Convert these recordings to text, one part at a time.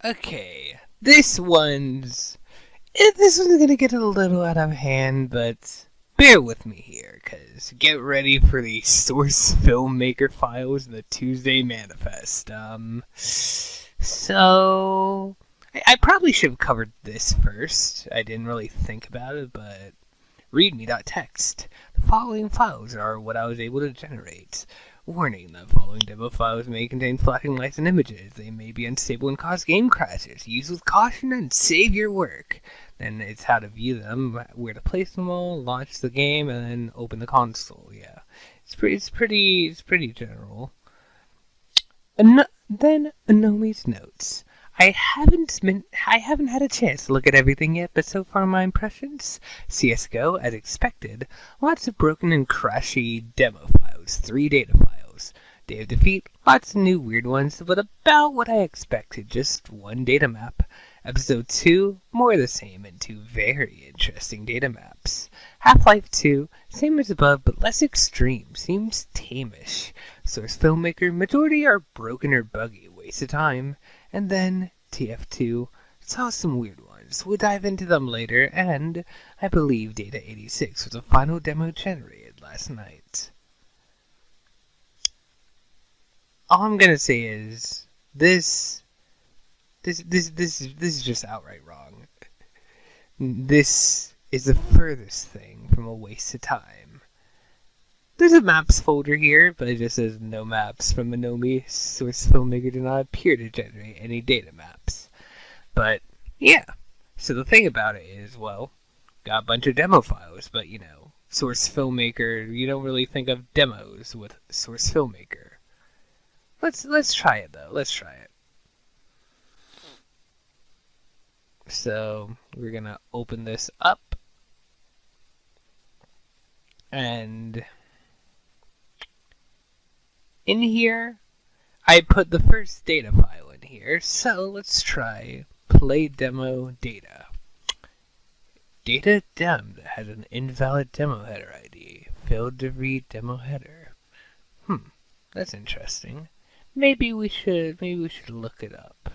Okay, this one's gonna get a little out of hand, but bear with me here, cause get ready for the source filmmaker files in the Tuesday Manifest. So I probably should have covered this first. I didn't really think about it, but readme.txt. The following files are what I was able to generate. Warning, the following demo files may contain flashing lights and images. They may be unstable and cause game crashes. Use with caution and save your work. Then it's how to view them, where to place them all, launch the game, and then open the console. Yeah, it's pretty general. Then Anomi's notes. I haven't had a chance to look at everything yet, but so far my impressions: CS:GO, as expected, lots of broken and crashy demo files, 3 data files. Day of Defeat, lots of new weird ones, but about what I expected, just 1 data map. Episode 2, more of the same, and 2 very interesting data maps. Half-Life 2, same as above, but less extreme, seems tamish. Source filmmaker, majority are broken or buggy, waste of time. And then TF2, saw some weird ones. We'll dive into them later, and I believe Data 86 was the final demo generated last night. All I'm gonna say is this is just outright wrong. This is the furthest thing from a waste of time. There's a maps folder here, but it just says no maps from Anomi. Source filmmaker did not appear to generate any data maps. But yeah, so the thing about it is, well, got a bunch of demo files, but source filmmaker, you don't really think of demos with source filmmaker. Let's try it though. Let's try it. So we're gonna open this up, and in here I put the first data file in here. So let's try play demo data. Data dem that has an invalid demo header ID. Failed to read demo header. That's interesting. Maybe we should look it up.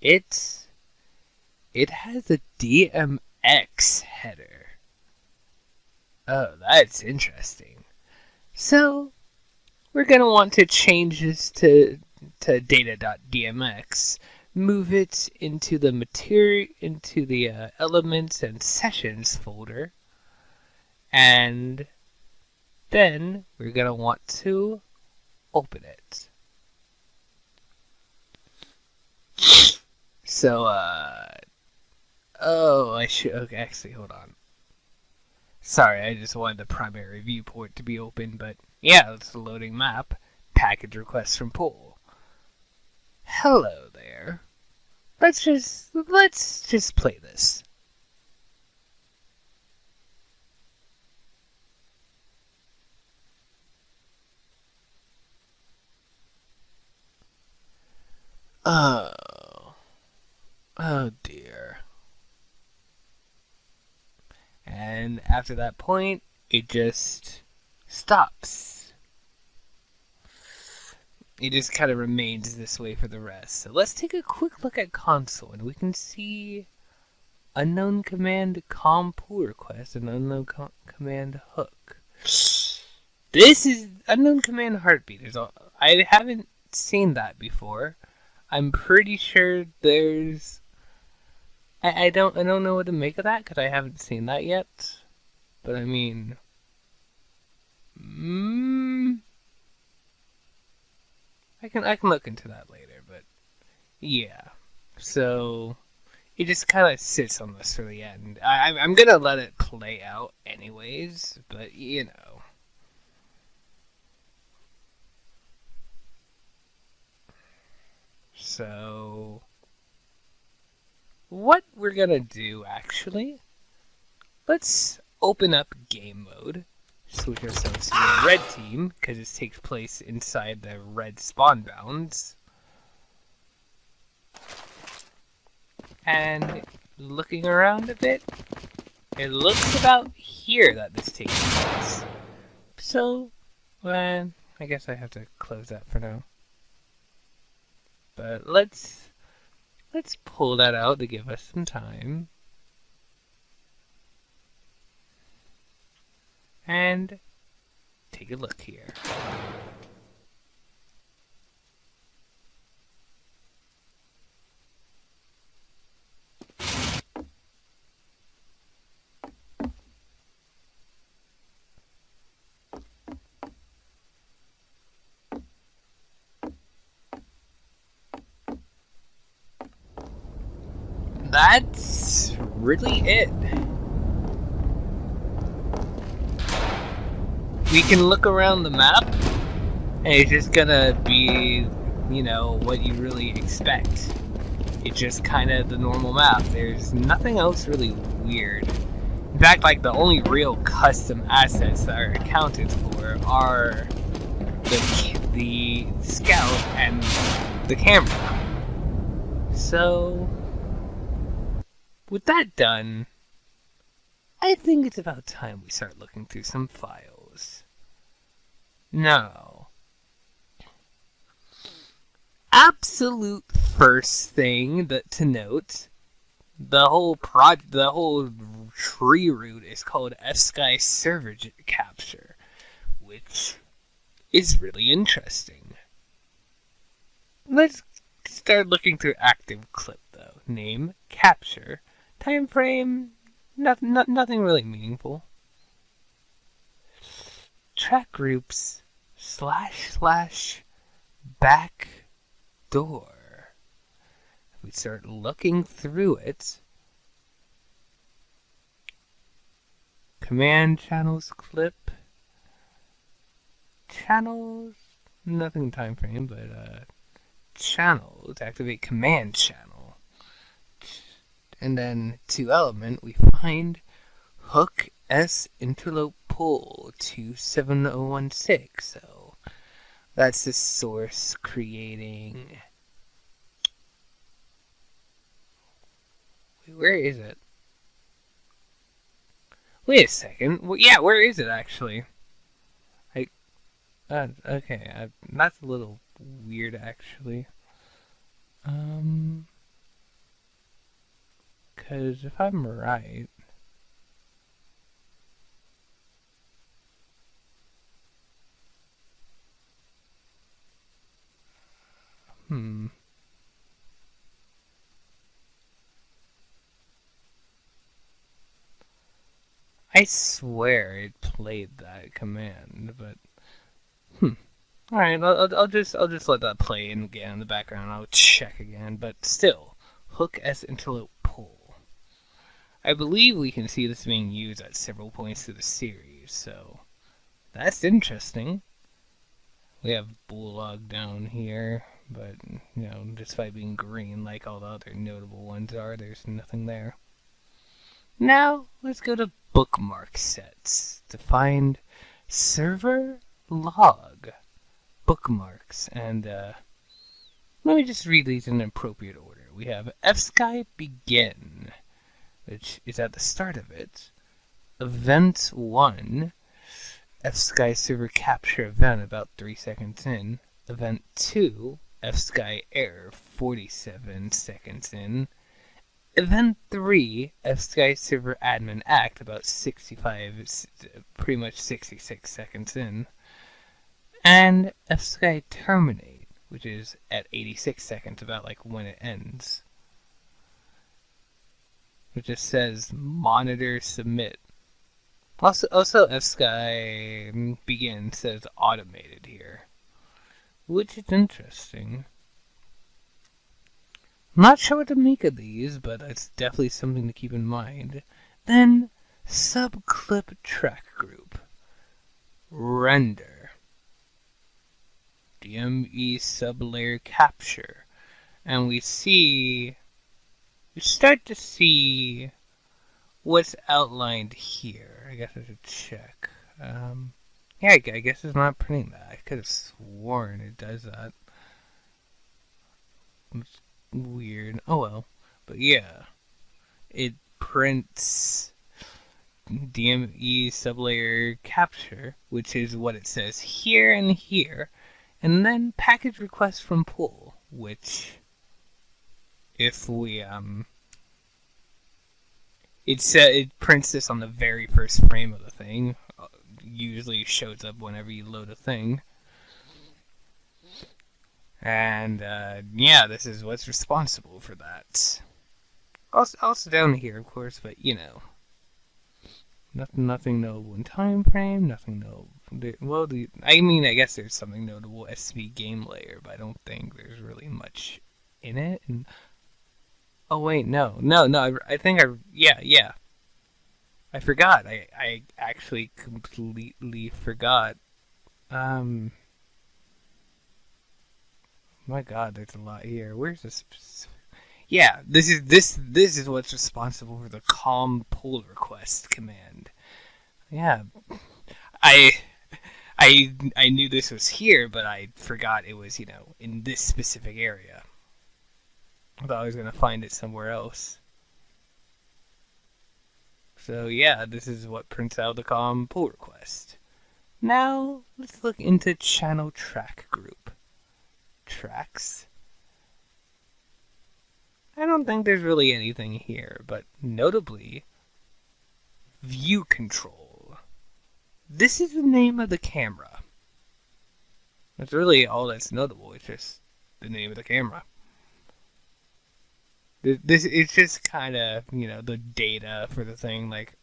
It has a DMX header. Oh, that's interesting. So we're gonna want to change this to data.dmx, move it into the elements and sessions folder, and then we're gonna want to open it. So, okay, actually, hold on. Sorry, I just wanted the primary viewport to be open, but yeah, it's a loading map. Package request from pool. Hello there. Let's just play this. Oh dear. And after that point, it just stops. It just kind of remains this way for the rest. So let's take a quick look at console, and we can see unknown command com pull request and unknown command hook. This is unknown command heartbeat. I haven't seen that before. I'm pretty sure there's... I don't know what to make of that because I haven't seen that yet. But I mean, I can look into that later. But yeah, so it just kind of sits on this for the end. I'm gonna let it play out anyways, but So what we're gonna do, actually, let's open up game mode, switch ourselves to the red team, because it takes place inside the red spawn bounds. And looking around a bit, it looks about here that this takes place. So, I guess I have to close that for now. But let's pull that out to give us some time. And take a look here. That's really it. We can look around the map, and it's just gonna be, what you really expect. It's just kind of the normal map. There's nothing else really weird. In fact, like, the only real custom assets that are accounted for are the scout and the camera. So, with that done, I think it's about time we start looking through some files. Now, absolute first thing to note, the whole tree root is called FSky server capture, which is really interesting. Let's start looking through active clip though. Name, capture, time frame, nothing really meaningful. Track groups / back door. If we start looking through it, command channels clip, channels, nothing time frame, but channel to activate command channel. And then to element, we find hook S interlope pull 27016. So that's the source creating. Wait, where is it? Wait a second. Well, yeah, where is it actually? Okay, that's a little weird actually. Because if I'm right, I swear it played that command, but all right, I'll just let that play in again in the background. I'll check again, but still, hook as interlope pull. I believe we can see this being used at several points through the series, so that's interesting. We have bulldog down here, but despite being green like all the other notable ones are, there's nothing there. Now let's go to bookmark sets to find server log bookmarks, and let me just read these in appropriate order. We have FSky begin, which is at the start of it. Event 1, FSky server capture event about 3 seconds in. Event 2, FSky error 47 seconds in. Event 3, FSky server admin act about 65, pretty much 66 seconds in. And FSky terminate, which is at 86 seconds, about like when it ends. It just says monitor submit. Also FSky begin says automated here, which is interesting. I'm not sure what to make of these, but it's definitely something to keep in mind. Then subclip track group render. DME sublayer capture, and we start to see what's outlined here. I guess I should check. Yeah, I guess it's not printing that. I could have sworn it does that. It's weird. Oh well. But yeah, it prints DME sublayer capture, which is what it says here and here. And then package request from pull. which, if we, it prints this on the very first frame of the thing. Usually shows up whenever you load a thing. And, yeah, this is what's responsible for that. Also down here, of course, but, you know. Nothing notable in time frame, nothing notable. Well, I guess there's something notable SV game layer, but I don't think there's really much in it. And, oh, wait, no, I think yeah. I forgot. I actually completely forgot. My God, there's a lot here. Where's this? Yeah, this is what's responsible for the COM pull request command. Yeah, I knew this was here, but I forgot it was, in this specific area. I thought I was gonna find it somewhere else. So yeah, this is what prints out the COM pull request. Now let's look into channel track group. Tracks. I don't think there's really anything here, but notably, view control. This is the name of the camera. That's really all that's notable. It's just the name of the camera. It's just kind of, the data for the thing, like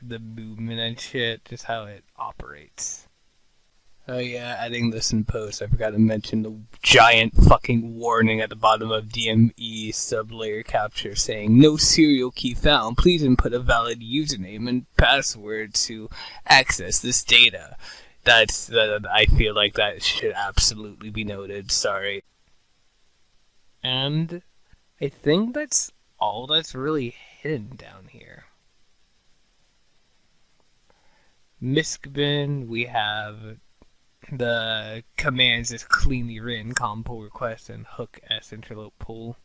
the movement and shit, just how it operates. Oh yeah, adding this in post, I forgot to mention the giant fucking warning at the bottom of DME sublayer capture saying, "No serial key found. Please input a valid username and password to access this data." I feel like that should absolutely be noted. Sorry. And I think that's all that's really hidden down here. Miskbin, we have the commands is cleanly written, COM pull request and hook s interlope pull.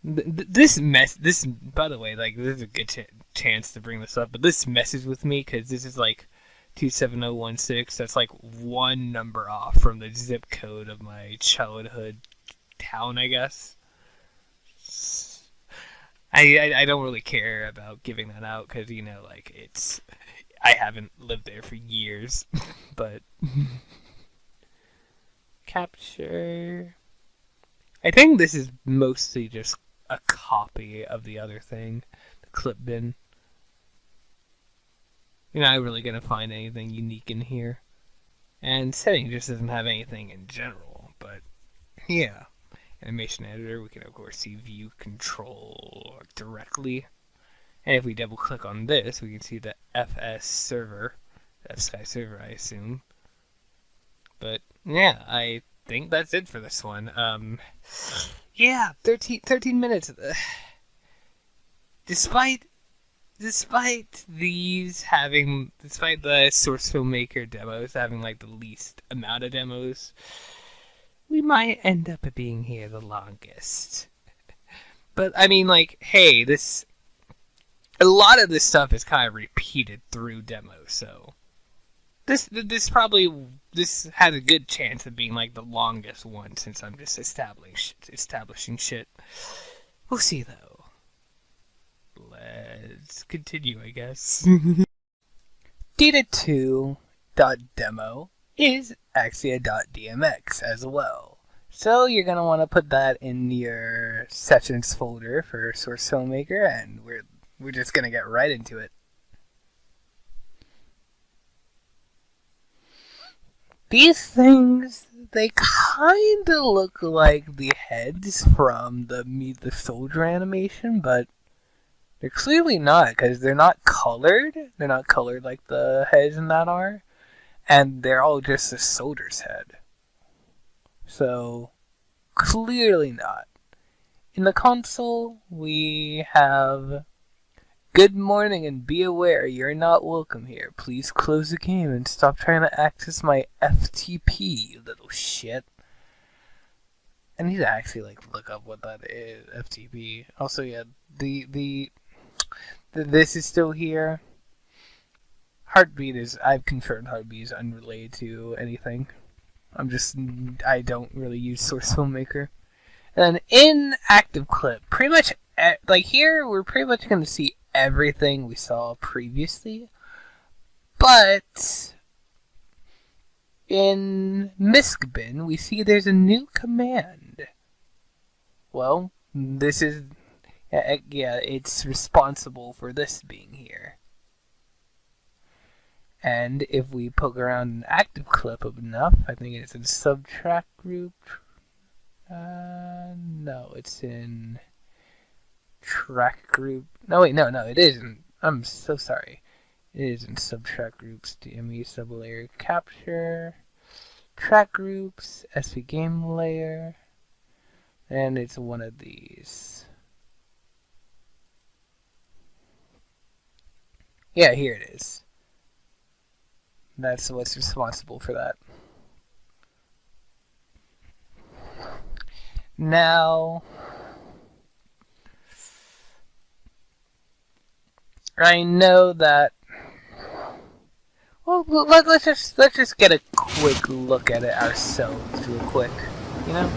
This, by the way, like, this is a good chance to bring this up, but this messes with me because this is like 27016. That's like one number off from the zip code of my childhood town, I guess. I don't really care about giving that out because, I haven't lived there for years, but capture. I think this is mostly just a copy of the other thing, the clip bin. You're not really gonna find anything unique in here, and setting just doesn't have anything in general. But yeah, animation editor, we can of course see view control directly. And if we double click on this, we can see the FS server, FSky server, I assume. But yeah, I think that's it for this one. Yeah, 13 minutes. Despite the source filmmaker demos having like the least amount of demos, we might end up being here the longest. But I mean, like, hey, a lot of this stuff is kind of repeated through demos, so this has a good chance of being like the longest one since I'm just establishing shit. We'll see though. Let's continue, I guess. Data2.demo is actually a .dmx as well. So you're going to want to put that in your sessions folder for Source Filmmaker, and we're just going to get right into it. These things, they kind of look like the heads from the Meet the Soldier animation, but they're clearly not, because they're not colored. They're not colored like the heads in that are. And they're all just a soldier's head. So, clearly not. In the console, we have, "Good morning and be aware you're not welcome here. Please close the game and stop trying to access my FTP, you little shit." I need to actually look up what that is, FTP. Also, yeah, this is still here. Heartbeat I've confirmed Heartbeat is unrelated to anything. I don't really use Source Filmmaker. And in Active Clip, pretty much, like here, we're pretty much going to see everything we saw previously. But in Miskbin, we see there's a new command. Well, this is, it's responsible for this being here. And if we poke around an Active Clip enough, I think it's in Subtrack Group. No, it's in Track Group. No, wait, no, it isn't. I'm so sorry. It is in Subtrack Groups, DME Sublayer Capture, Track Groups, SV Game Layer, and it's one of these. Yeah, here it is. That's what's responsible for that. Now, I know that. Well, let's just get a quick look at it ourselves, real quick. You know,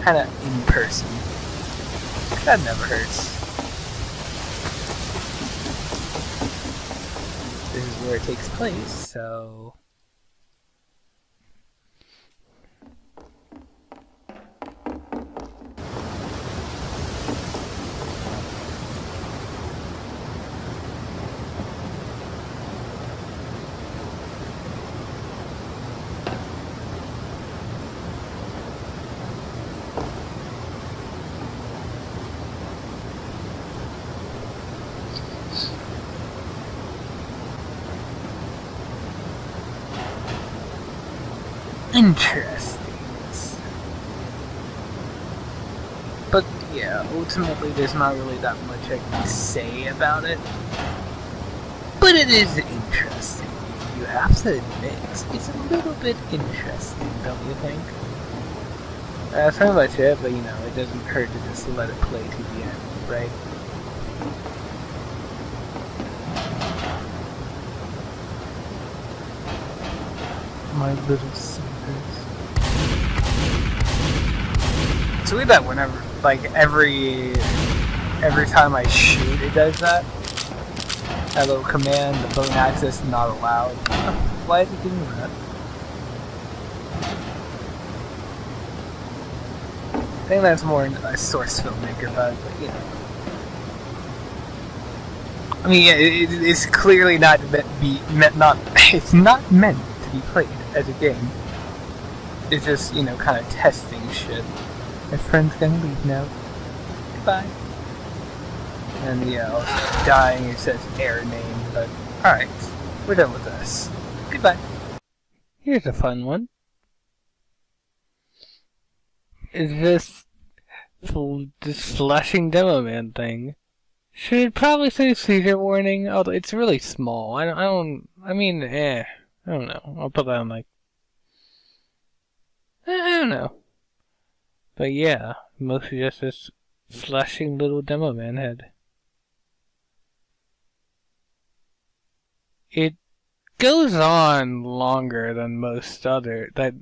kind of in person. That never hurts. This is where it takes place, so. Interesting. But yeah, ultimately there's not really that much I can say about it. But it is interesting. You have to admit, it's a little bit interesting, don't you think? That's pretty much it, but you know, it doesn't hurt to just let it play to the end, right? My little suckers. It's weird that whenever, like, every time I shoot, it does that. That little command, the phone access not allowed. Why is it doing that? I think that's more a Source Filmmaker bug, but you know. I mean, yeah, it's clearly not it's not meant to be played as a game. It's just, you know, kind of testing shit. My friend's gonna leave now. Goodbye. And yeah, I was dying, it says error name, but alright, we're done with this. Goodbye. Here's a fun one. Is this flashing demo man thing? Should probably say seizure warning, although it's really small. I don't know. I'll put that on like, I don't know. But yeah, mostly just this flashing little demo man head. It goes on longer than most other, cause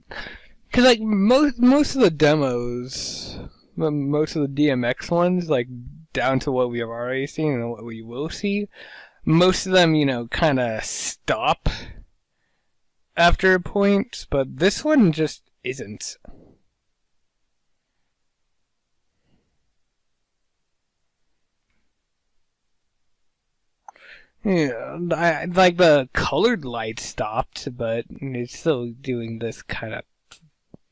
like most of the demos, most of the DMX ones, like down to what we have already seen and what we will see, most of them, you know, kind of stop after a point, but this one just isn't. Yeah, like the colored light stopped, but it's still doing this kind of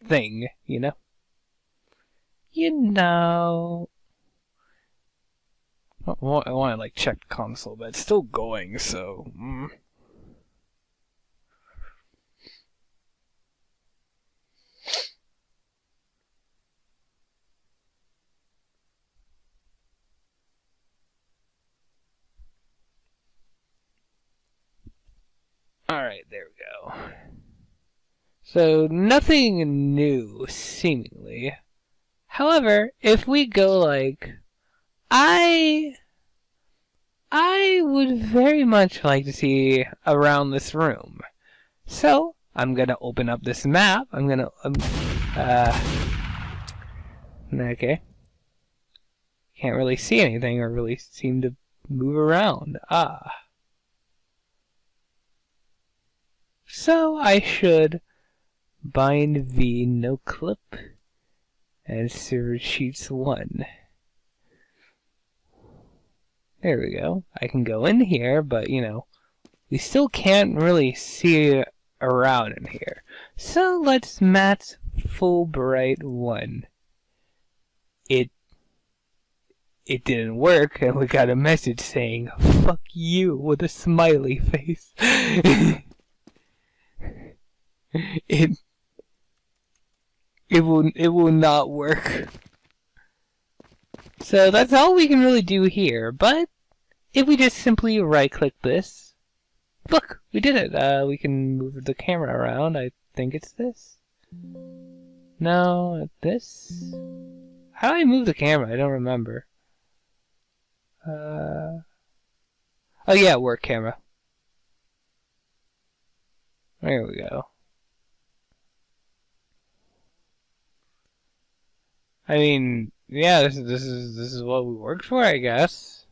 thing, you know? You know. I want to like check the console, but it's still going, so. Alright, there we go. So, nothing new, seemingly. However, if we go like, I would very much like to see around this room. So, I'm gonna open up this map. I'm gonna okay. Can't really see anything or really seem to move around. So I should bind v no clip and server sheets 1. There we go. I can go in here, but you know, we still can't really see around in here. So let's mat Fulbright 1. It didn't work, and we got a message saying, "Fuck you," with a smiley face. It will not work. So that's all we can really do here, but if we just simply right-click this, look, we did it. We can move the camera around. I think it's this. No, this. How do I move the camera? I don't remember. Oh yeah, work camera. There we go. I mean, yeah, this is what we worked for, I guess.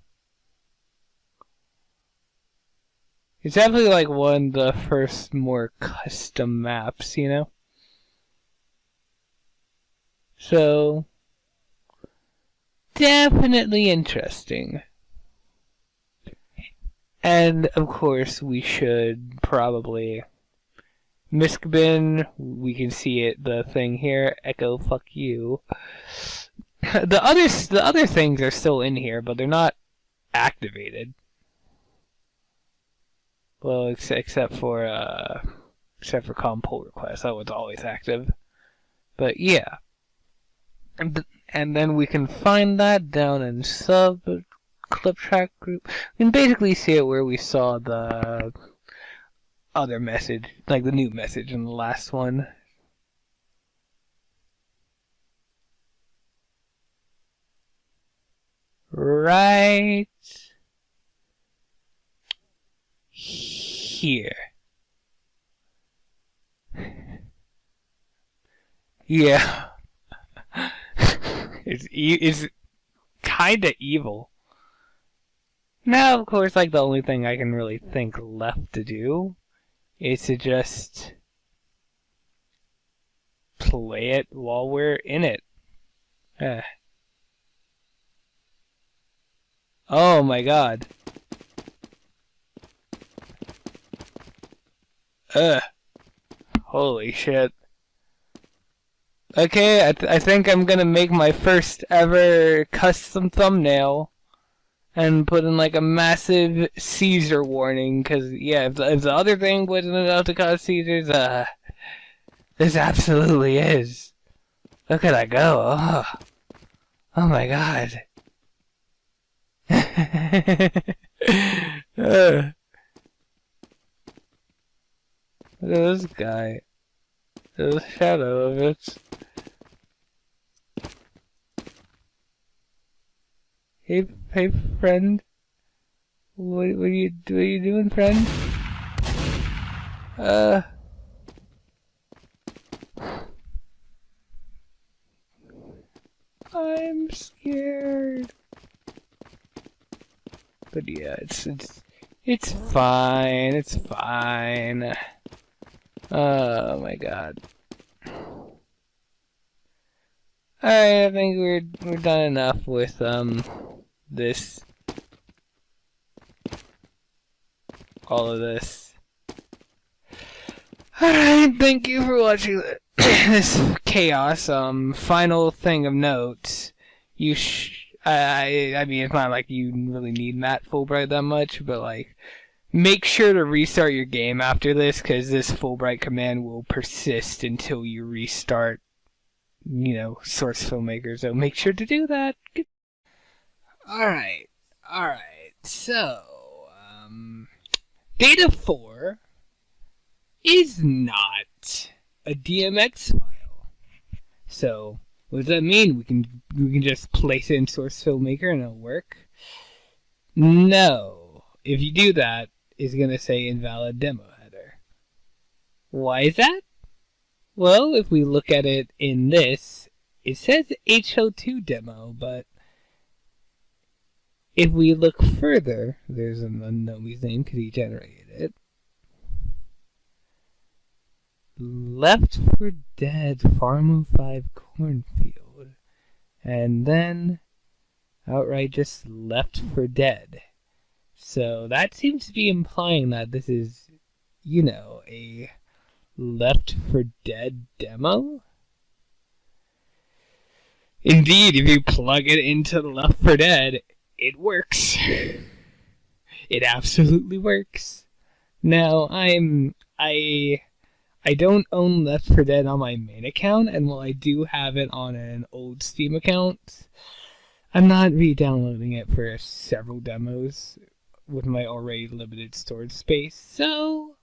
It's definitely like one of the first more custom maps, you know? So, definitely interesting. And, of course, we should probably... Miskbin, we can see it, the thing here, echo fuck you. The other things are still in here, but they're not activated. Well, except for COM pull request, that was always active. But yeah. And then we can find that down in sub clip track group. We can basically see it where we saw the other message, like the new message in the last one. Right here. Yeah. It's kinda evil. Now, of course, like the only thing I can really think left to do is to just play it while we're in it. Oh my god. Holy shit. Okay, I think I'm gonna make my first ever custom thumbnail and put in like a massive seizure warning, because yeah, if the other thing wasn't enough to cause seizures, this absolutely is. Look at that go. Oh my god. Look at this guy. The shadow of it. Hey, friend. What are you doing, friend? I'm scared. But yeah, it's fine. It's fine. Oh my god. Alright, I think we're done enough with this. All of this. Alright, thank you for watching this chaos. Final thing of note. I mean, it's not like you really need Matt Fulbright that much, but like, make sure to restart your game after this, because this Fulbright command will persist until you restart, you know, Source Filmmaker, so make sure to do that. Alright, so, Data 4 is not a DMX file. So, what does that mean? We can just place it in Source Filmmaker and it'll work? No. If you do that, it's gonna say invalid demo header. Why is that? Well, if we look at it in this, it says HO2 demo, but if we look further, there's an unknown name because he generated it. Left for Dead Farmo 5 Cornfield. And then outright just Left for Dead. So that seems to be implying that this is, you know, a Left for Dead demo? Indeed, if you plug it into Left for Dead, it works. It absolutely works. Now, I don't own Left 4 Dead on my main account, and while I do have it on an old Steam account, I'm not re-downloading it for several demos with my already limited storage space, so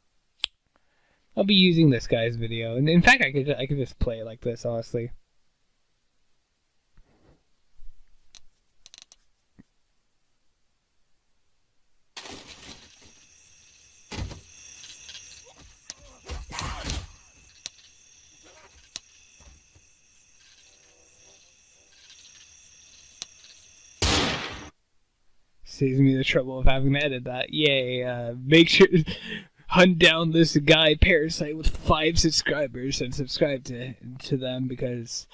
I'll be using this guy's video. And in fact, I could just play it like this, honestly. Saves me the trouble of having to edit that. Yay, make sure hunt down this guy Parasite with 5 subscribers and subscribe to them, because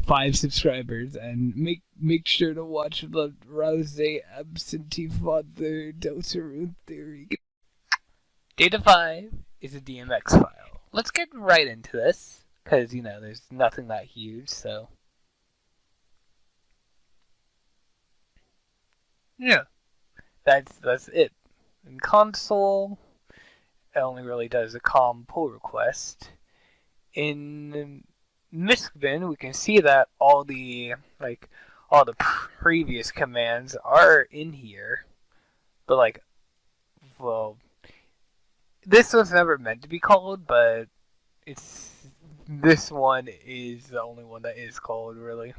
5 subscribers, and make sure to watch the Rouse Absentee Father Deltarune Theory. Data 5 is a DMX file. Let's get right into this, because, you know, there's nothing that huge, so... Yeah, that's it. In console, it only really does a COM pull request. In Miskbin, we can see that all the previous commands are in here, but well, this was never meant to be called, but this one is the only one that is called, really.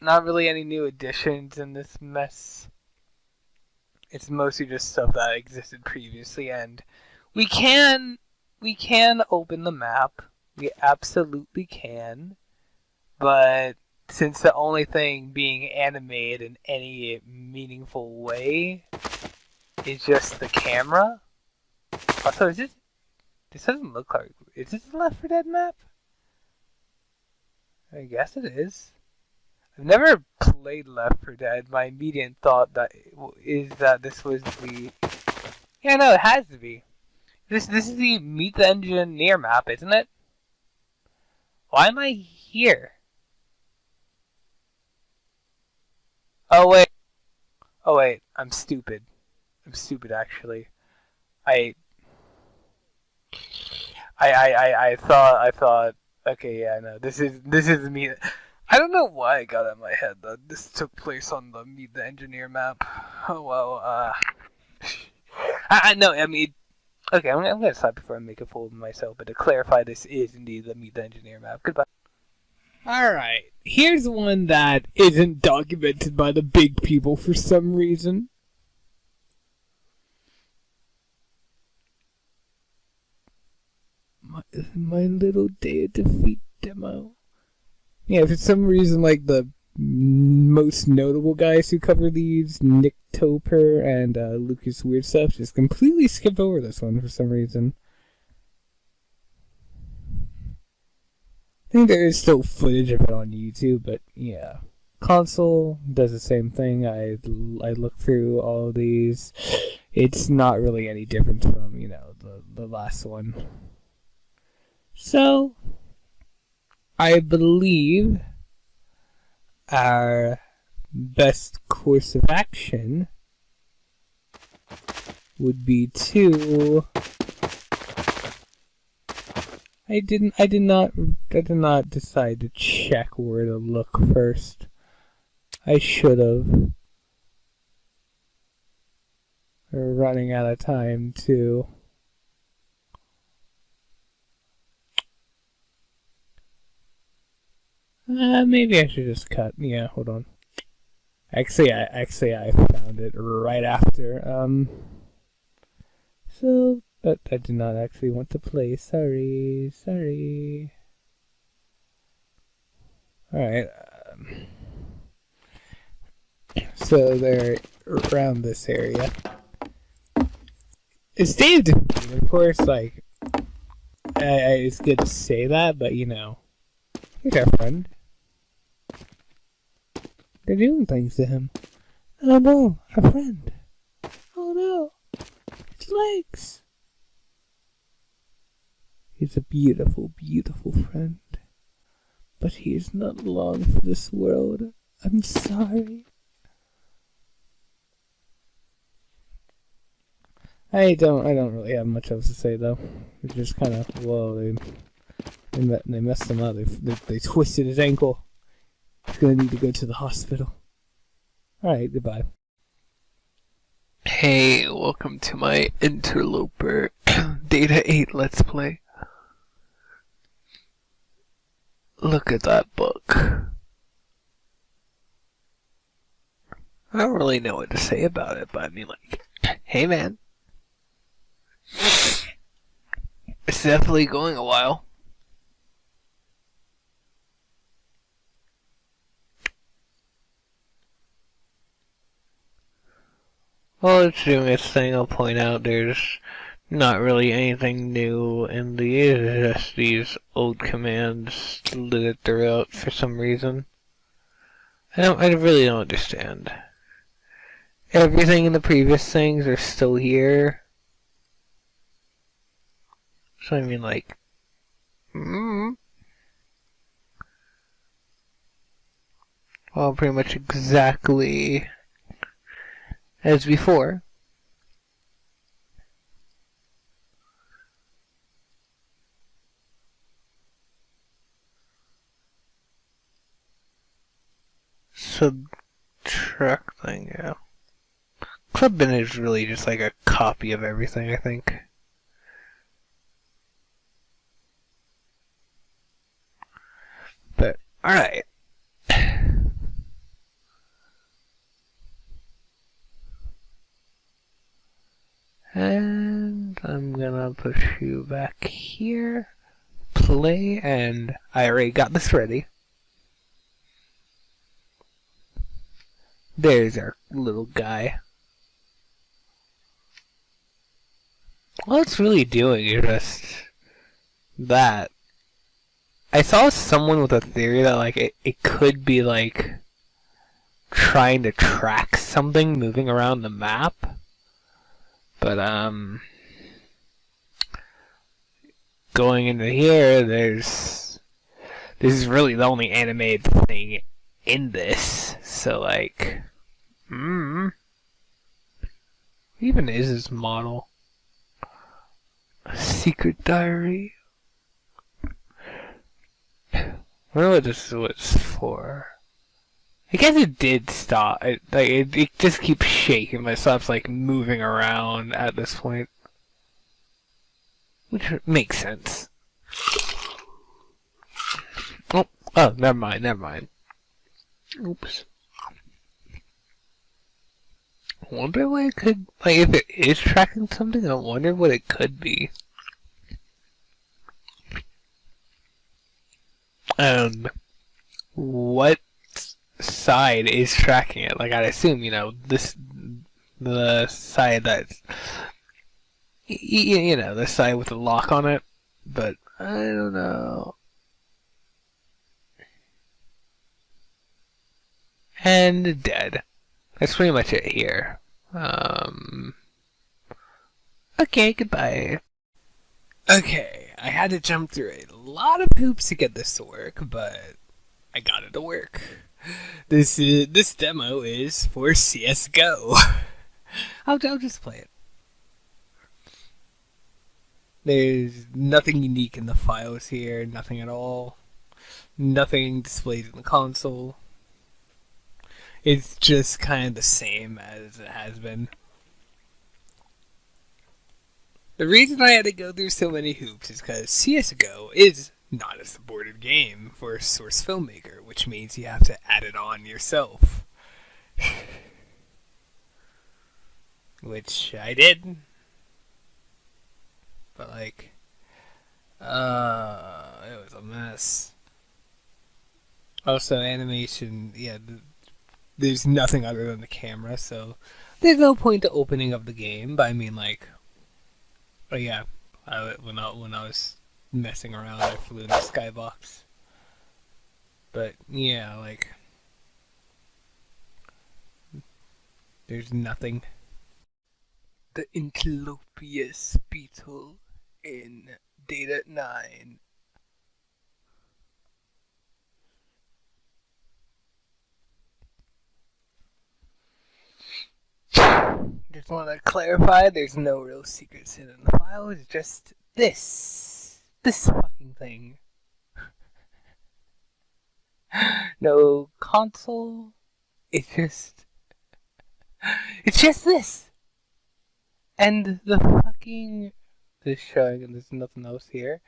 Not really any new additions in this mess. It's mostly just stuff that existed previously, and we can open the map. We absolutely can. But since the only thing being animated in any meaningful way is just the camera. Also, this doesn't look like... Is this the Left 4 Dead map? I guess it is. I've never played Left 4 Dead. My immediate thought is that this was the... Yeah, no, it has to be. This is the Meet the Engineer map, isn't it? Why am I here? Oh wait, I'm stupid. I'm stupid, actually. I thought. Okay, yeah, no. This is me. I don't know why I got it in my head that this took place on the Meet the Engineer map. Oh well. I know. I mean, okay. I'm gonna stop before I make a fool of myself. But to clarify, this is indeed the Meet the Engineer map. Goodbye. All right. Here's one that isn't documented by the big people for some reason. My little day of defeat demo. Yeah, for some reason, like, the most notable guys who cover these, Nick Toper and Lucas Weird Stuff, just completely skipped over this one for some reason. I think there is still footage of it on YouTube, but yeah. Console does the same thing. I look through all these. It's not really any different from, you know, the last one. So... I believe our best course of action would be to... I did not decide to check where to look first. I should have. We're running out of time too. Maybe I should just cut. Yeah, hold on. Actually, I found it right after. So But I do not actually want to play. Sorry. Alright. So they're around this area. It's Dave, of course, like, it's good to say that, but he's our friend. They're doing things to him. Oh no, our friend. Oh no, his legs. He's a beautiful, beautiful friend. But he is not long for this world. I'm sorry. I don't really have much else to say though. It's just kind of, whoa, they messed him up. They twisted his ankle. He's gonna need to go to the hospital. Alright, goodbye. Hey, welcome to my Interloper Data 8 Let's Play. Look at that book. I don't really know what to say about it, but I mean, like, hey man. It's definitely going a while. While it's doing its thing, I'll point out there's not really anything new in these, just these old commands littered throughout for some reason. I really don't understand. Everything in the previous things are still here. So I mean, like, well, pretty much exactly as before. Subtract thing, yeah. Clubbin is really just like a copy of everything, I think. But, alright. And I'm gonna push you back here. Play, and I already got this ready. There's our little guy. All it's really doing is just that. I saw someone with a theory that like it could be like trying to track something moving around the map. But going into here, this is really the only animated thing in this. So like, even is his model? A secret diary. I wonder what this was for. I guess it did stop. It just keeps shaking, but it stops like moving around at this point, which makes sense. Oh, never mind. Oops. I wonder what it could, like, if it is tracking something, I wonder what it could be. What side is tracking it? Like, I'd assume, the side that's, the side with the lock on it, but I don't know. And dead. That's pretty much it here. Okay, goodbye. Okay, I had to jump through a lot of hoops to get this to work, but I got it to work. This demo is for CSGO. I'll just play it. There's nothing unique in the files here, nothing at all. Nothing displayed in the console. It's just kind of the same as it has been. The reason I had to go through so many hoops is because CSGO is not a supported game for a source filmmaker, which means you have to add it on yourself. Which I did. But like, it was a mess. Also, animation, yeah, there's nothing other than the camera, so there's no point to opening up the game. But I mean, like, oh yeah, when I was messing around, I flew in the skybox. But yeah, like, there's nothing. The Interlopius beetle in Data 9. Just want to clarify, there's no real secrets hidden in the file, it's just this fucking thing. No console, it's just this. And the fucking, this showing, and there's nothing else here,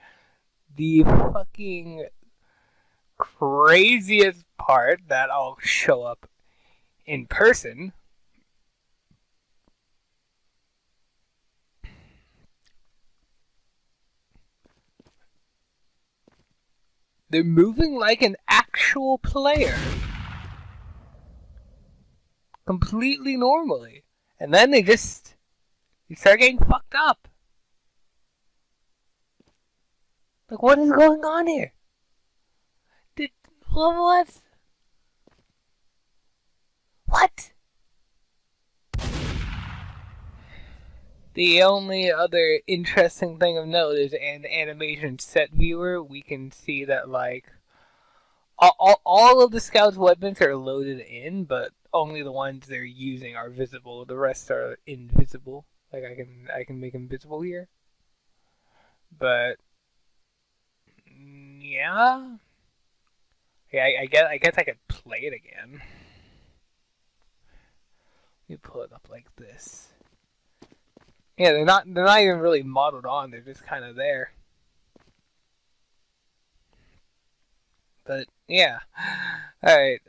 the fucking craziest part that I'll show up in person. They're moving like an actual player. Completely normally. And then they start getting fucked up. Like, what is going on here? What? What? The only other interesting thing of note is an animation set viewer. We can see that, like, all of the scouts' weapons are loaded in, but only the ones they're using are visible. The rest are invisible. Like, I can make them visible here. But yeah, I guess I could play it again. Let me pull it up like this. Yeah, they're not even really modeled on. They're just kind of there. But yeah, all right.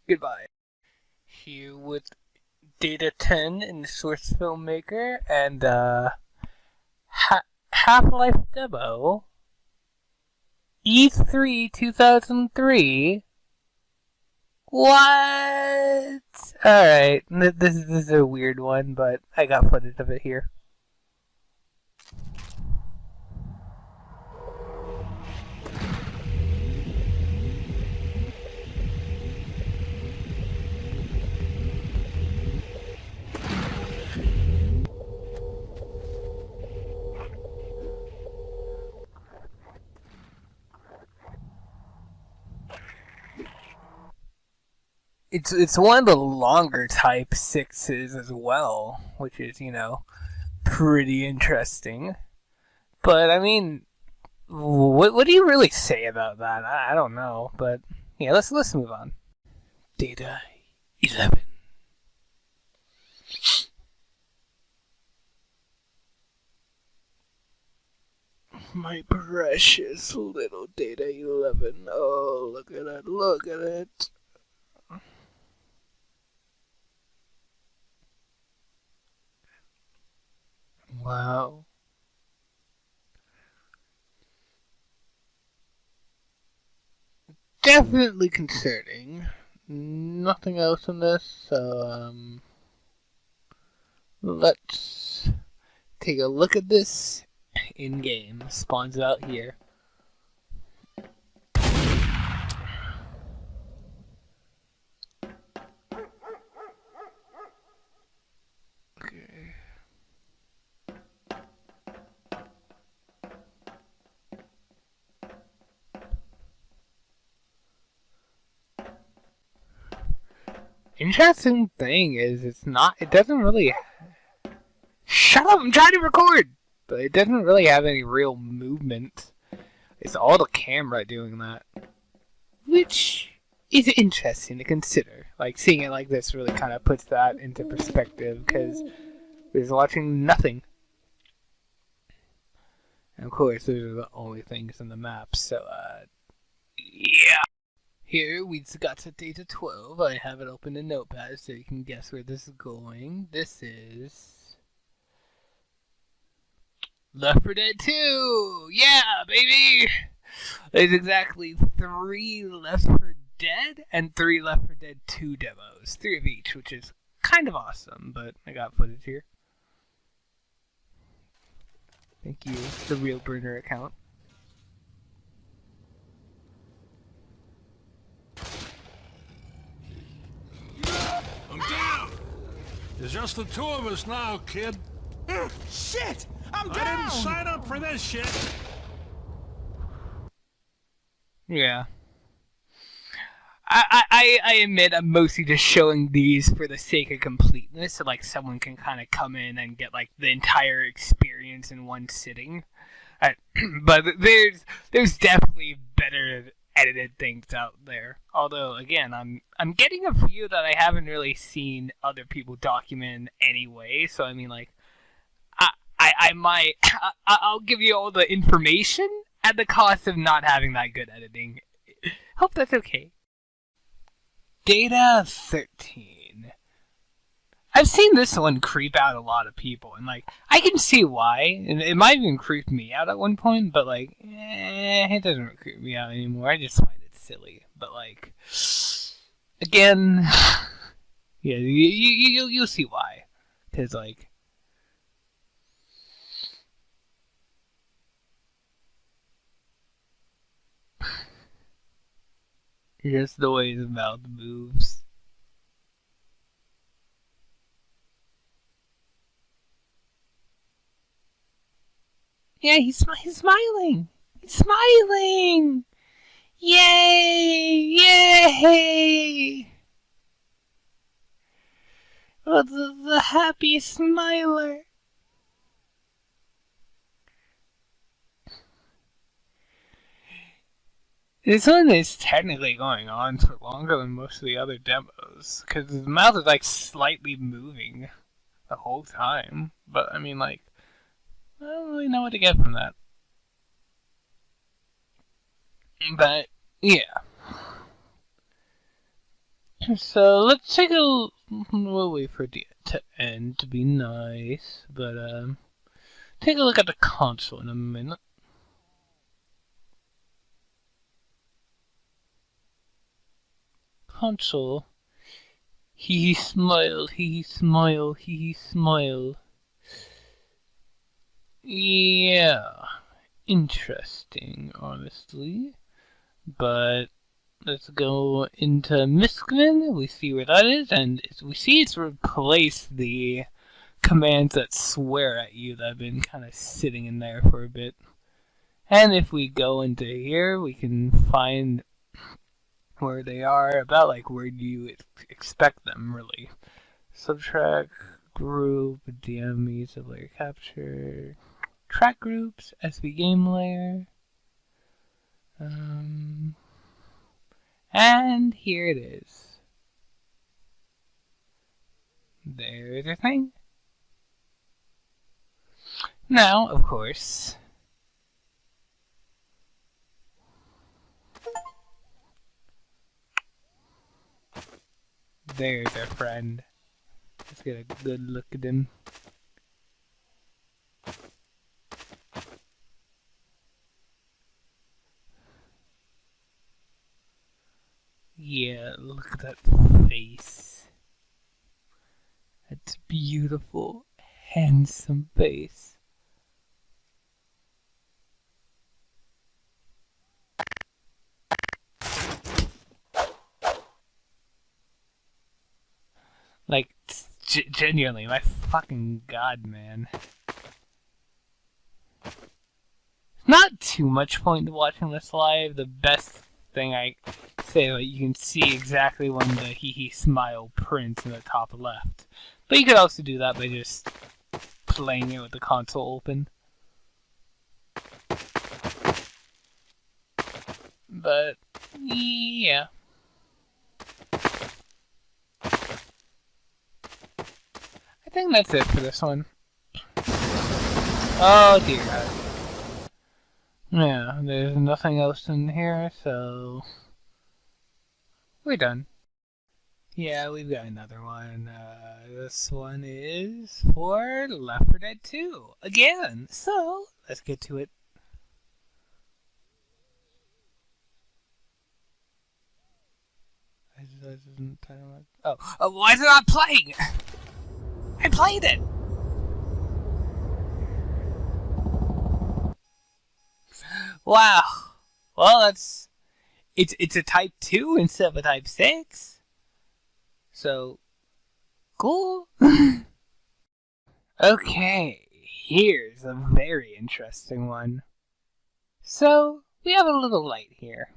Goodbye. Here with Data 10 in the Source Filmmaker and Half-Life demo. E3 2003. What? Alright, this is a weird one, but I got footage of it here. It's one of the longer Type 6s as well, which is, pretty interesting. But, I mean, what do you really say about that? I don't know, but, yeah, let's move on. Data 11. My precious little Data 11. Oh, look at it, look at it. Wow. Definitely concerning. Nothing else in this, so let's take a look at this in game. Spawns out here. Okay. Interesting thing is it doesn't really, shut up, I'm trying to record! But it doesn't really have any real movement. It's all the camera doing that. Which is interesting to consider. Like, seeing it like this really kind of puts that into perspective, because we're watching nothing. And of course, those are the only things in the map, so, yeah. Here, we got to Data 12. I have it open in Notepad so you can guess where this is going. This is Left 4 Dead 2! Yeah, baby! There's exactly 3 Left 4 Dead and 3 Left 4 Dead 2 demos. 3 of each, which is kind of awesome, but I got footage here. Thank you, the Real Burner account. I'm down! There's just the 2 of us now, kid. Shit! I'm down! I didn't sign up for this shit! Yeah. I admit I'm mostly just showing these for the sake of completeness, so like someone can kind of come in and get like the entire experience in one sitting. But there's definitely better edited things out there. Although again, I'm getting a few that I haven't really seen other people document anyway. So I mean, like, I'll give you all the information at the cost of not having that good editing. Hope that's okay. Data 13. I've seen this one creep out a lot of people, and like, I can see why. And it might even creep me out at one point, but like, it doesn't creep me out anymore. I just find it silly. But like, again, yeah, you'll see why. Because like, just the way his mouth moves. Yeah, he's smiling. He's smiling. Yay! Yay! Oh, the happy smiler. This one is technically going on for longer than most of the other demos, because his mouth is like slightly moving the whole time. But I mean, like, I don't really know what to get from that. But yeah. So let's take a. We'll wait for it to end to be nice, but take a look at the console in a minute. Console. He smile, he smile, he smile. Yeah, interesting, honestly. But let's go into Miskman. We see where that is, and we see it's replaced the commands that swear at you that have been kind of sitting in there for a bit. And if we go into here, we can find where they are, about like where do you expect them, really. Subtract, group, DM, sub-layer capture, track groups, SV game layer. And here it is. There's your thing. Now, of course, there's our friend. Let's get a good look at him. Yeah, look at that face. That's beautiful, handsome face. Like, genuinely, my fucking god, man. Not too much point to watching this live. The best thing I say, like, you can see exactly when the hee smile prints in the top left. But you could also do that by just playing it with the console open. But, yeah. I think that's it for this one. Oh dear god. Yeah, there's nothing else in here, so we're done. Yeah, we've got another one. This one is for Left 4 Dead 2 again. So let's get to it. Oh, why is it not playing? I played it. Wow. Well, it's a Type 2 instead of a Type 6. So, cool. Okay, here's a very interesting one. So, we have a little light here.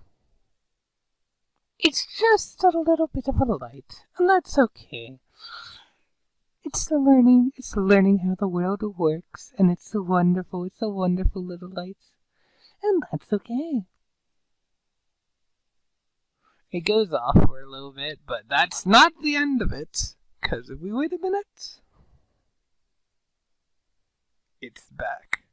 It's just a little bit of a light, and that's okay. It's learning how the world works, and it's a wonderful little light. And that's okay. It goes off for a little bit, but that's not the end of it. Because if we wait a minute, it's back.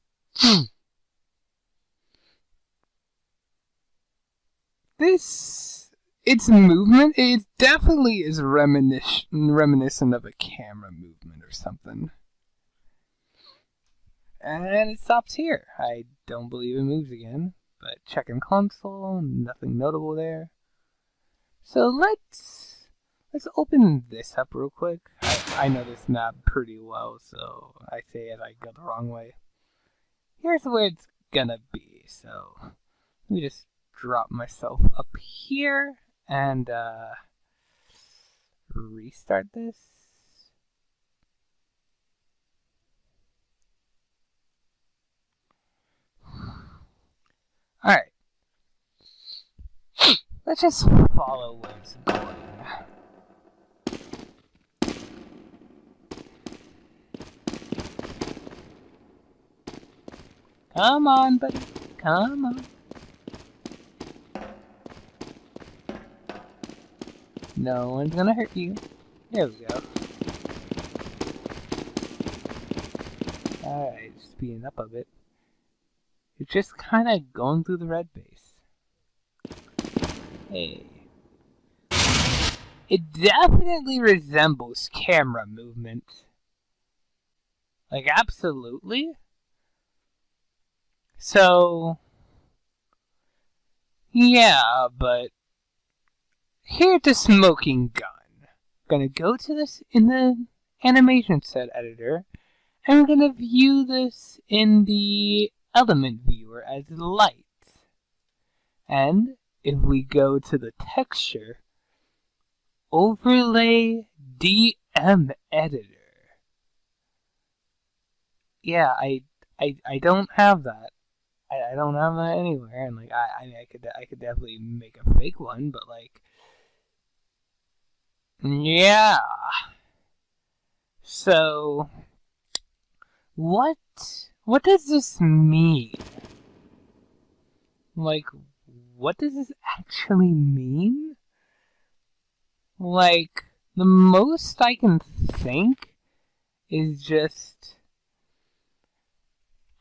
Its movement, it definitely is reminiscent of a camera movement or something. And it stops here. I don't believe it moves again. But checking console, nothing notable there. So let's open this up real quick. I know this map pretty well, so I say it, I go the wrong way. Here's where it's gonna be. So let me just drop myself up here and restart this. Alright. Let's just follow where it's going. Come on, buddy. Come on. No one's gonna hurt you. There we go. Alright, speeding up a bit. It's just kind of going through the red base. Hey. It definitely resembles camera movement. Like, absolutely. So, yeah, but here's the smoking gun. Gonna go to this in the animation set editor, and we're gonna view this in the element viewer as light. And if we go to the texture, overlay DM editor. Yeah, I don't have that. I don't have that anywhere, and like I could definitely make a fake one, but like, yeah. So what does this mean? Like, what does this actually mean? Like, the most I can think is just,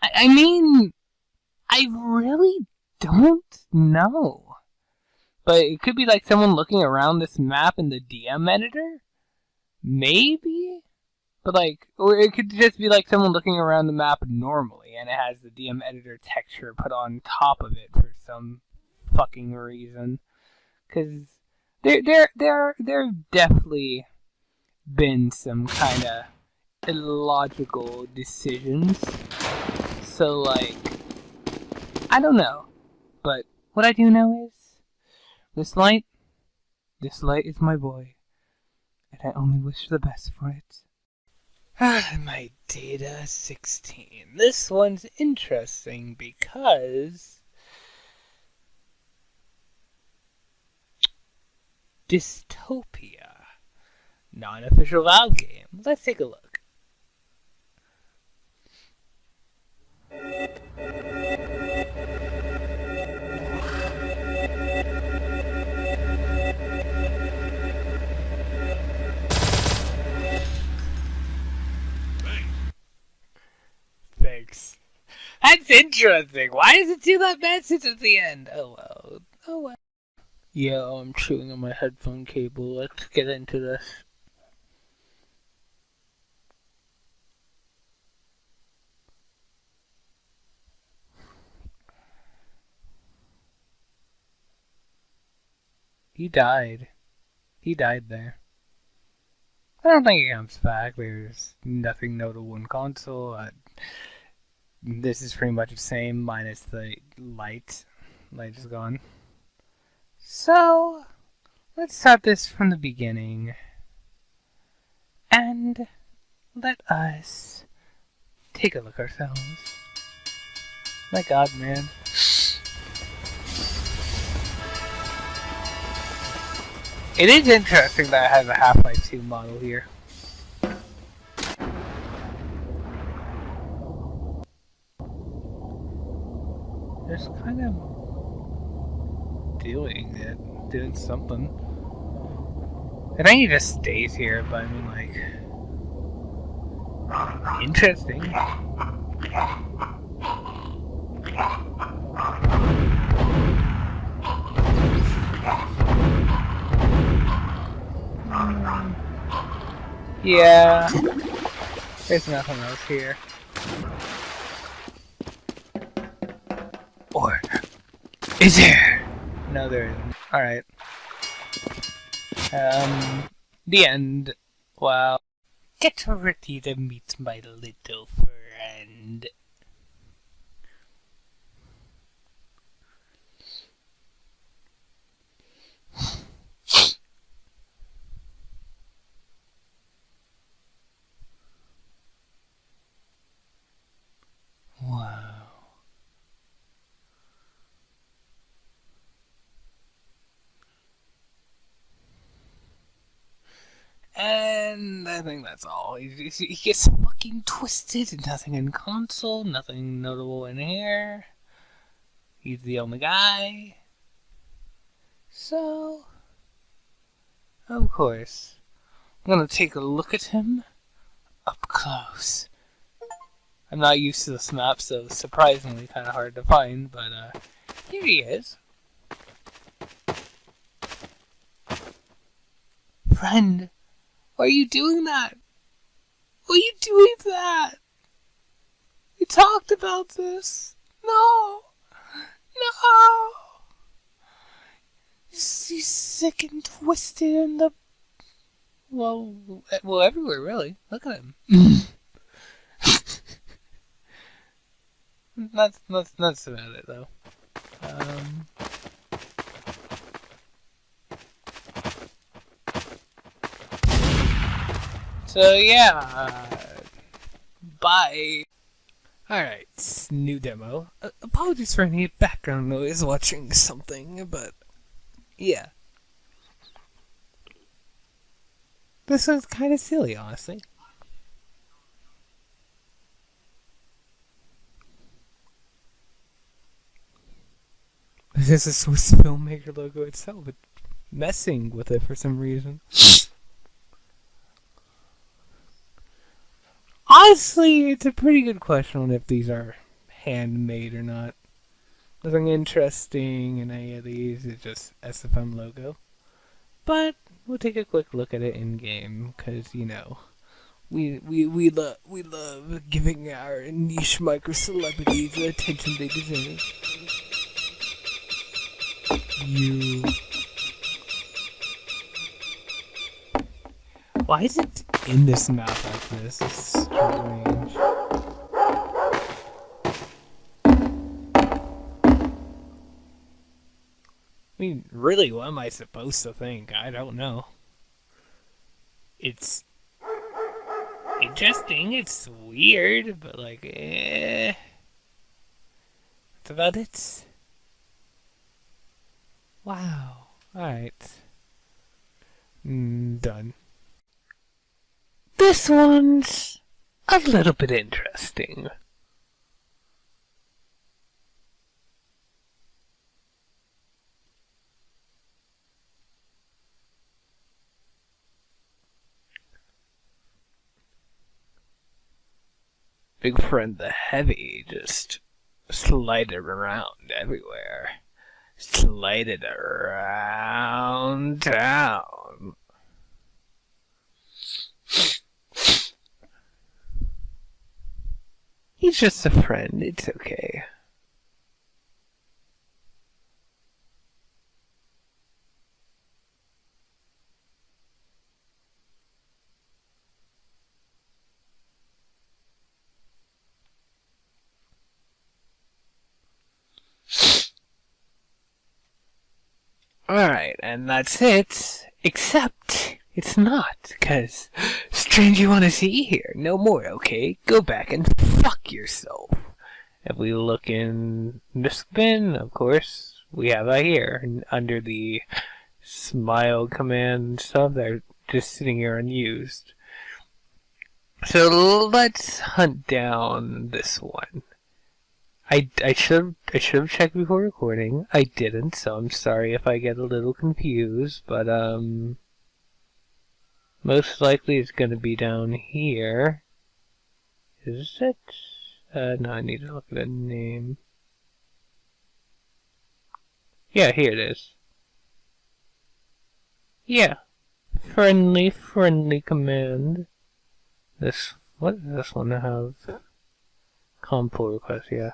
I mean, I really don't know. But it could be like someone looking around this map in the DM editor? Maybe? But like, or it could just be like someone looking around the map normally and it has the DM editor texture put on top of it for some fucking reason. Cause there have definitely been some kind of illogical decisions. So like, I don't know. But what I do know is, this light is my boy. And I only wish the best for it. My Data 16. This one's interesting because Dystopia. Non-official Valve game. Let's take a look. Thanks. That's interesting. Why does it do that message at the end? Oh well. Oh well. Yo, I'm chewing on my headphone cable. Let's get into this. He died. He died there. I don't think he comes back. There's nothing notable in console. This is pretty much the same, minus the light. Light is gone. So, let's start this from the beginning. And let us take a look ourselves. My god, man. It is interesting that I have a Half-Life 2 model here. Just kind of doing something. I think he just stays here, but I mean, like, interesting. Yeah, there's nothing else here. Or is there? No, there isn't. Alright. The end. Wow. Get ready to meet my little friend. Wow. And I think that's all. He gets fucking twisted. Nothing in console, nothing notable in here. He's the only guy. So, of course, I'm gonna take a look at him up close. I'm not used to this map, so surprisingly kind of hard to find, but here he is. Friend, why are you doing that? Why are you doing that? We talked about this. No. No. He's sick and twisted in the... Well, everywhere, really. Look at him. That's about it, though. So, yeah. Bye. Alright, new demo. Apologies for any background noise watching something, but yeah. This was kind of silly, honestly. This is a Swiss filmmaker logo itself, but messing with it for some reason. Honestly, it's a pretty good question on if these are handmade or not. Nothing interesting in any of these, it's just SFM logo. But we'll take a quick look at it in game, because you know, we love giving our niche micro celebrities the attention they deserve. Why is it in this map like this? It's strange. I mean, really, what am I supposed to think? I don't know. It's interesting, it's weird, but like, that's about it. Wow. Alright. Done. This one's a little bit interesting. Big friend the heavy just sliding around everywhere. slide it around town. He's just a friend, it's okay. Alright, and that's it. Except, it's not, because strange you want to see here. No more, okay? Go back and fuck yourself. If we look in this bin, of course, we have that here. Under the smile command and stuff, they're just sitting here unused. So let's hunt down this one. I should have checked before recording. I didn't, so I'm sorry if I get a little confused, but most likely it's gonna be down here. Is it? No, I need to look at the name. Yeah, here it is. Yeah. Friendly command. What does this one have? Com pull request, yeah.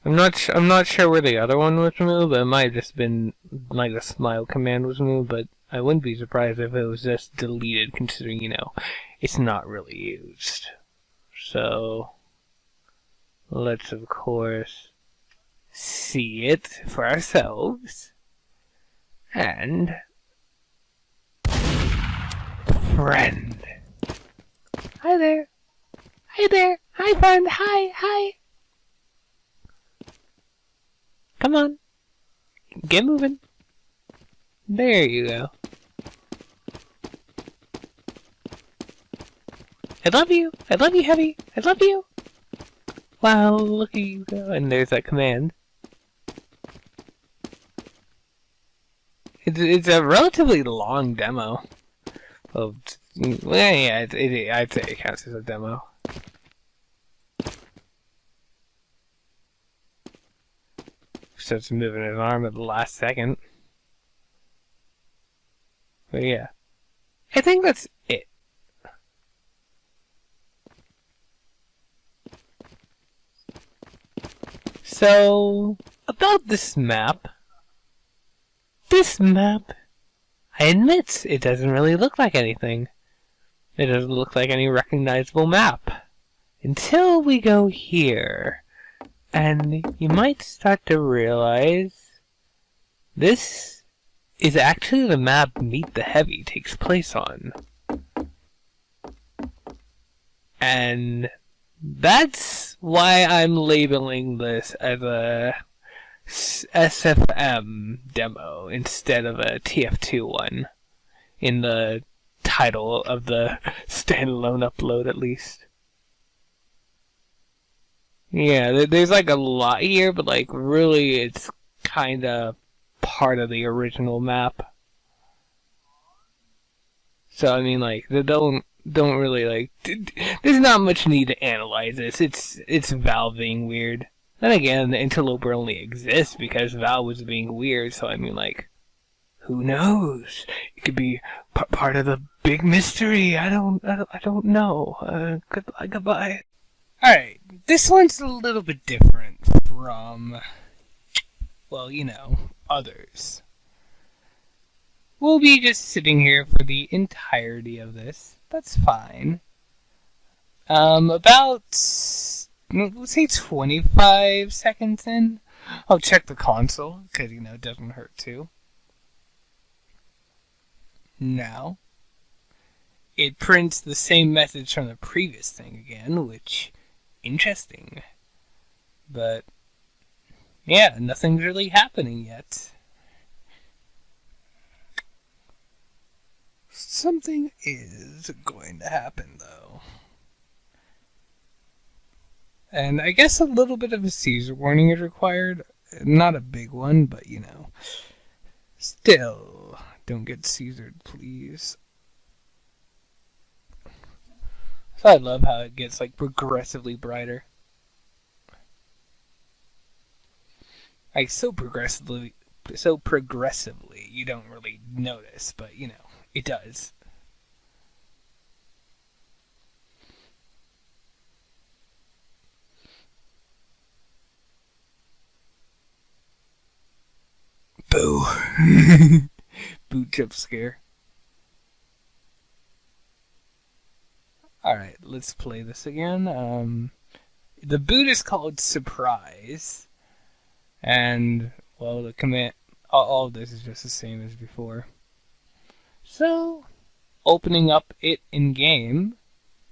I'm not sure where the other one was moved, but it might have just been like the smile command was moved, but I wouldn't be surprised if it was just deleted, considering, you know, it's not really used. So let's of course see it for ourselves. And friend. Hi there. Hi there. Hi friend. Hi. Come on. Get moving. There you go. I love you. I love you, Heavy. I love you. Wow, look at you go. And there's that command. It's a relatively long demo. Well, yeah, I'd say it counts as a demo. Starts moving his arm at the last second. But yeah. I think that's it. So, about this map. This map, I admit, it doesn't really look like anything. It doesn't look like any recognizable map. Until we go here. And you might start to realize this is actually the map Meet the Heavy takes place on. And that's why I'm labeling this as a SFM demo instead of a TF2 one in the title of the standalone upload, at least. Yeah, there's like a lot here, but like really it's kind of part of the original map. So I mean, like, they don't really like. There's not much need to analyze this. It's Valve being weird. Then again, the Interloper only exists because Valve was being weird. So I mean, like, who knows? It could be part of the big mystery. I don't know. Goodbye. Alright, this one's a little bit different from, well, you know, others. We'll be just sitting here for the entirety of this. That's fine. About, let's say 25 seconds in, I'll check the console, because, you know, it doesn't hurt to. Now, it prints the same message from the previous thing again, which... interesting. But yeah, nothing's really happening yet. Something is going to happen though. And I guess a little bit of a seizure warning is required. Not a big one, but you know. Still, don't get seizured, please. So I love how it gets like progressively brighter. Like so progressively so progressively you don't really notice, but you know, it does. Boo. Boot jump scare. Alright, let's play this again. The boot is called Surprise. And, well, the command... all of this is just the same as before. So, opening up it in-game.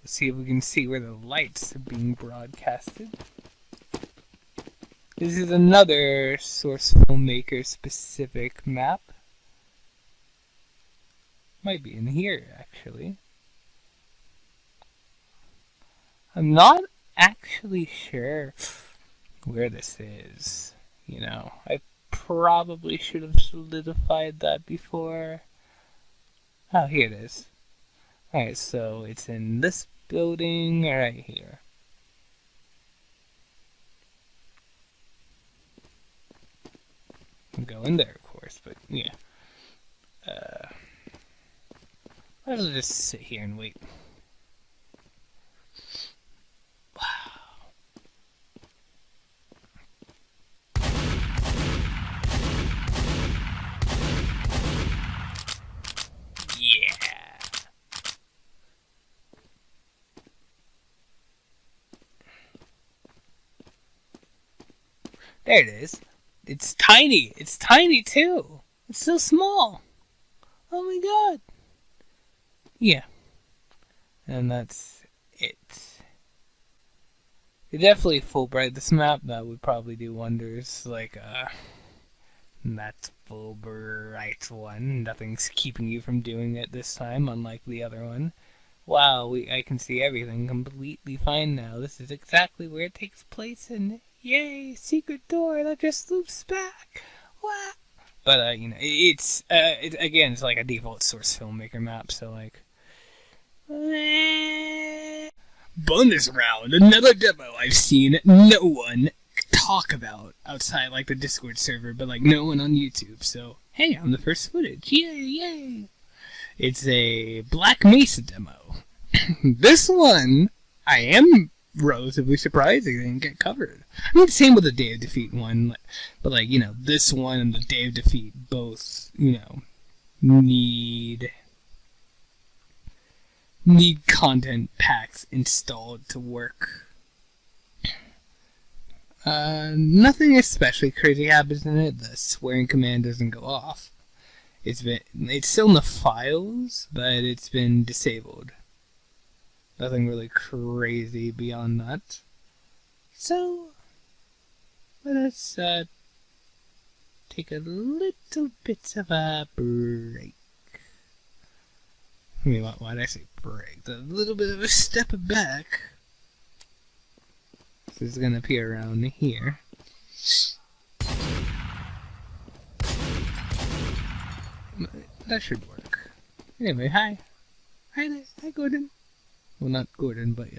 Let's see if we can see where the lights are being broadcasted. This is another Source Filmmaker specific map. Might be in here, actually. I'm not actually sure where this is. You know, I probably should have solidified that before. Oh, here it is. Alright, so it's in this building right here. Go in there, of course, but yeah. I'll just sit here and wait. Wow. Yeah. There it is. It's tiny. It's tiny too. It's so small. Oh my god. Yeah. And that's it. You definitely full bright this map. That would probably do wonders. Like, that's full bright one. Nothing's keeping you from doing it this time, unlike the other one. Wow, I can see everything completely fine now. This is exactly where it takes place, and yay, secret door that just loops back. Wow. But, you know, it's like a default Source Filmmaker map, so, like... Bonus round, another demo I've seen no one talk about outside, like, the Discord server, but, like, no one on YouTube, so, hey, I'm the first footage, yay, yay! It's a Black Mesa demo. This one, I am relatively surprised it didn't get covered. I mean, same with the Day of Defeat one, but, like, you know, this one and the Day of Defeat both, you know, need content packs installed to work. Nothing especially crazy happens in it. The swearing command doesn't go off. It's still in the files, but it's been disabled. Nothing really crazy beyond that. So, let us take a little bit of a break. I mean, why did I say break? A little bit of a step back. This is going to appear around here. That should work. Anyway, hi. Hi there. Hi, Gordon. Well, not Gordon, but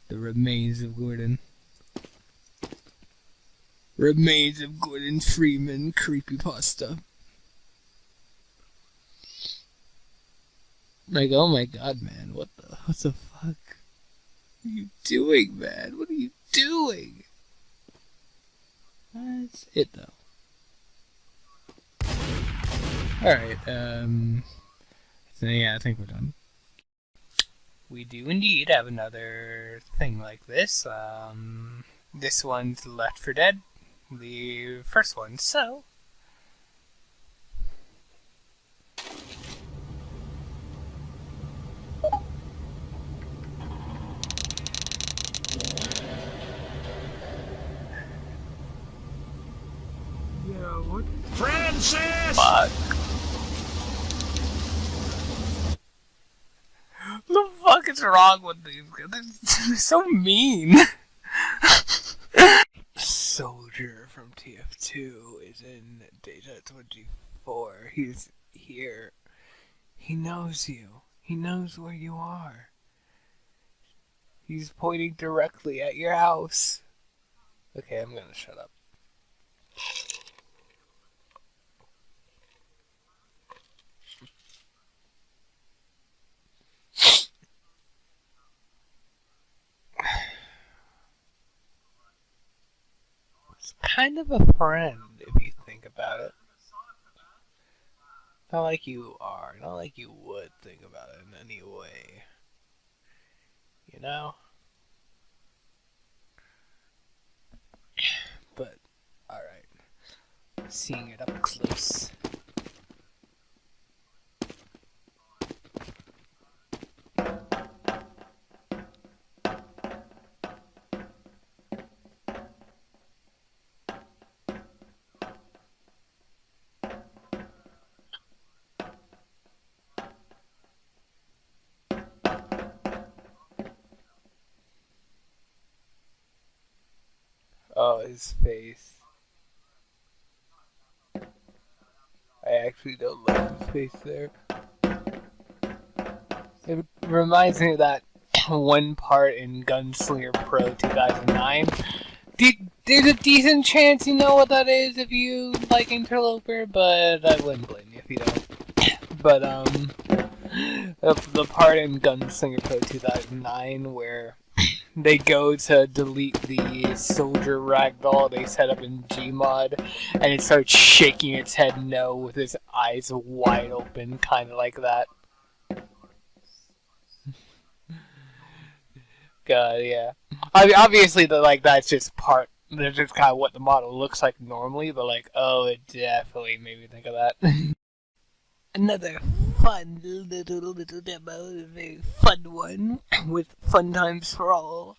the remains of Gordon. Remains of Gordon Freeman creepypasta. Like, oh my god, man, what the fuck? What are you doing, man? What are you doing? That's it, though. Alright, so yeah, I think we're done. We do indeed have another thing like this. This one's Left 4 Dead, the first one, so... Yo, what? Francis! Fuck. The fuck is wrong with these guys? They're so mean. Soldier from TF2 is in Data 24. He's here. He knows you. He knows where you are. He's pointing directly at your house. Okay, I'm gonna shut up. kind of a friend if you think about it. Not like you are, not like you would think about it in any way. You know? But, alright. Seeing it up close. Oh, his face. I actually don't like his face there. It reminds me of that one part in Gunslinger Pro 2009. There's a decent chance you know what that is if you like Interloper, but I wouldn't blame you if you don't. But, the part in Gunslinger Pro 2009 where they go to delete the soldier ragdoll they set up in Gmod, and it starts shaking its head no with its eyes wide open, kind of like that. God, yeah. I mean, obviously, that's just that's just kind of what the model looks like normally, but it definitely made me think of that. Another fun little demo, a very fun one, with fun times for all.